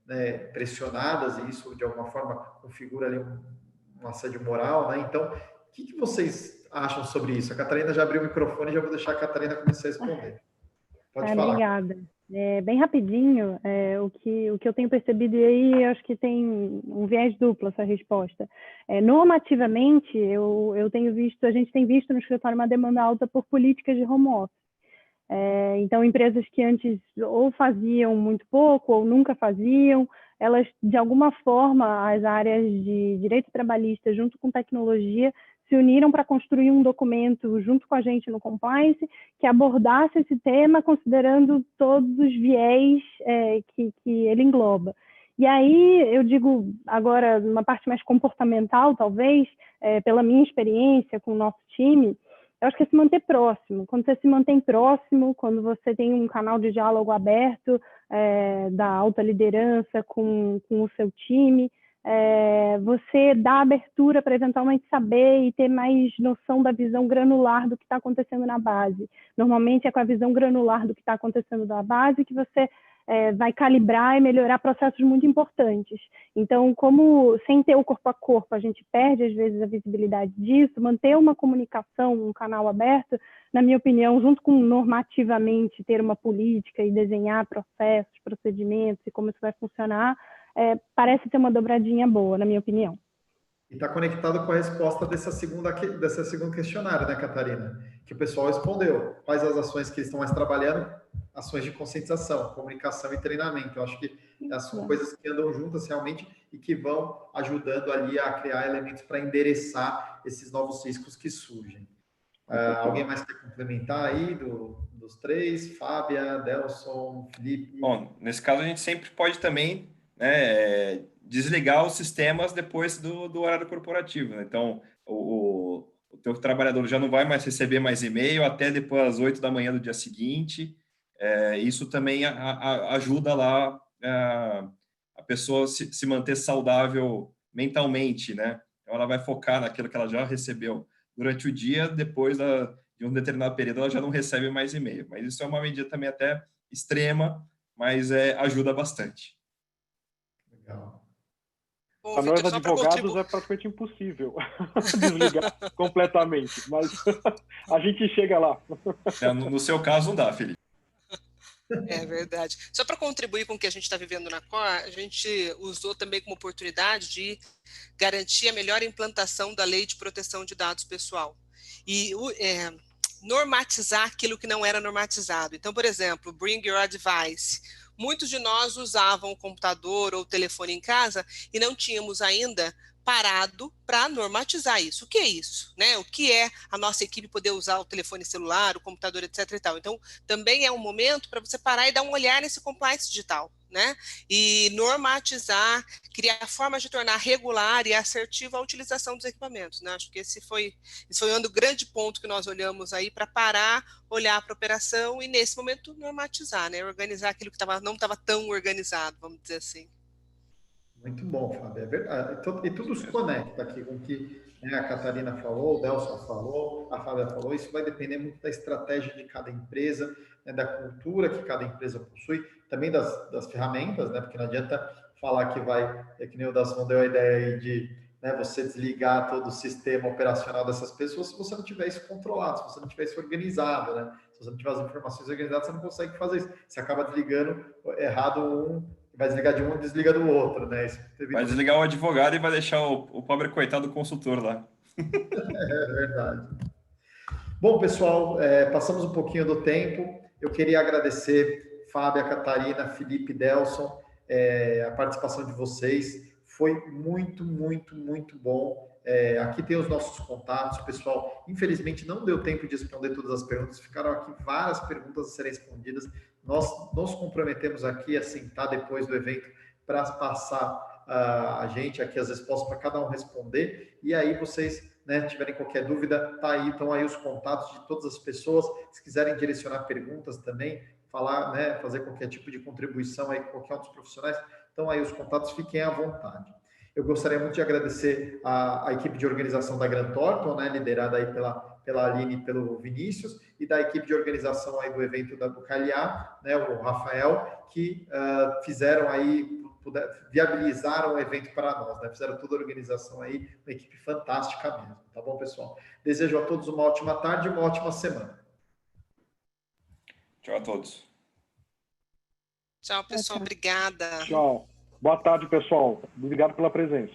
né, pressionadas, e isso de alguma forma configura ali um assédio moral, né? Então, o que vocês acham sobre isso? A Catarina já abriu o microfone e já vou deixar a Catarina começar a responder. Pode falar. Obrigada. Bem rapidinho, o que eu tenho percebido, e aí eu acho que tem um viés duplo essa resposta. Normativamente, a gente tem visto no escritório uma demanda alta por políticas de home office. Então, empresas que antes ou faziam muito pouco ou nunca faziam, elas, de alguma forma, as áreas de direito trabalhista, junto com tecnologia, se uniram para construir um documento junto com a gente no compliance que abordasse esse tema considerando todos os viés que ele engloba. E aí, eu digo agora, uma parte mais comportamental, talvez, pela minha experiência com o nosso time, eu acho que é se manter próximo. Quando você se mantém próximo, quando você tem um canal de diálogo aberto da alta liderança com o seu time, você dá abertura para eventualmente saber e ter mais noção da visão granular do que está acontecendo na base. Normalmente é com a visão granular do que está acontecendo na base que você vai calibrar e melhorar processos muito importantes. Então, como sem ter o corpo a corpo, a gente perde às vezes a visibilidade disso, manter uma comunicação, um canal aberto, na minha opinião, junto com normativamente ter uma política e desenhar processos, procedimentos e como isso vai funcionar, parece ter uma dobradinha boa, na minha opinião. E está conectado com a resposta dessa segunda questionário, né, Catarina? Que o pessoal respondeu. Quais as ações que eles estão mais trabalhando? Ações de conscientização, comunicação e treinamento. Eu acho que são coisas que andam juntas realmente e que vão ajudando ali a criar elementos para endereçar esses novos riscos que surgem. Alguém mais quer complementar aí dos três? Fábia, Delson, Felipe? Bom, nesse caso a gente sempre pode também, né, desligar os sistemas depois do horário corporativo, né? Então, o teu trabalhador já não vai mais receber mais e-mail até depois das 8 da manhã do dia seguinte. Isso também ajuda lá a pessoa se manter saudável mentalmente, né? Então, ela vai focar naquilo que ela já recebeu durante o dia, depois de um determinado período, ela já não recebe mais e-mail. Mas isso é uma medida também até extrema, mas ajuda bastante. Legal. Bom, Para nós Vitor, só para advogados contribuir. é praticamente impossível desligar completamente, mas a gente chega lá. No seu caso, não dá, Felipe. É verdade. Só para contribuir com o que a gente está vivendo na COR, a gente usou também como oportunidade de garantir a melhor implantação da Lei de Proteção de Dados Pessoal e normatizar aquilo que não era normatizado. Então, por exemplo, Bring Your Device. Muitos de nós usavam o computador ou o telefone em casa e não tínhamos ainda parado para normatizar isso. O que é isso? Né? O que é a nossa equipe poder usar o telefone celular, o computador, etc. e tal. Então, também é um momento para você parar e dar um olhar nesse compliance digital, né? E normatizar, criar formas de tornar regular e assertiva a utilização dos equipamentos, né? Acho que esse foi um grande ponto que nós olhamos aí para parar, olhar para a operação e, nesse momento, normatizar, né? Organizar aquilo que não estava tão organizado, vamos dizer assim. Muito bom, Fábio, é verdade. E tudo se conecta aqui com o que, né, a Catarina falou, o Delson falou, a Fábia falou. Isso vai depender muito da estratégia de cada empresa, né, da cultura que cada empresa possui, também das ferramentas, né, porque não adianta falar que vai, que nem o Delson deu a ideia aí de, né, você desligar todo o sistema operacional dessas pessoas se você não tiver isso controlado, se você não tiver isso organizado, né? Se você não tiver as informações organizadas, você não consegue fazer isso. Você acaba desligando errado vai desligar de um e desliga do outro, né? Vai desligar o advogado e vai deixar o pobre coitado do consultor lá. É verdade. Bom, pessoal, passamos um pouquinho do tempo. Eu queria agradecer Fábia, Catarina, Felipe, Delson, a participação de vocês. Foi muito, muito, muito bom. Aqui tem os nossos contatos, pessoal. Infelizmente, não deu tempo de responder todas as perguntas. Ficaram aqui várias perguntas a serem respondidas. Nós nos comprometemos aqui a sentar depois do evento para passar a gente aqui as respostas para cada um responder. E aí vocês, né, tiverem qualquer dúvida, estão aí os contatos de todas as pessoas. Se quiserem direcionar perguntas também, falar, né, fazer qualquer tipo de contribuição aí com qualquer um dos profissionais, então aí os contatos, fiquem à vontade. Eu gostaria muito de agradecer a equipe de organização da Grant Thornton, né, liderada aí pela Aline e pelo Vinícius, e da equipe de organização aí do evento do KLA, né, o Rafael, que fizeram aí, viabilizaram o evento para nós, né, fizeram toda a organização aí, uma equipe fantástica mesmo, tá bom, pessoal? Desejo a todos uma ótima tarde e uma ótima semana. Tchau a todos. Tchau, pessoal. Obrigada. Tchau. Boa tarde, pessoal. Obrigado pela presença.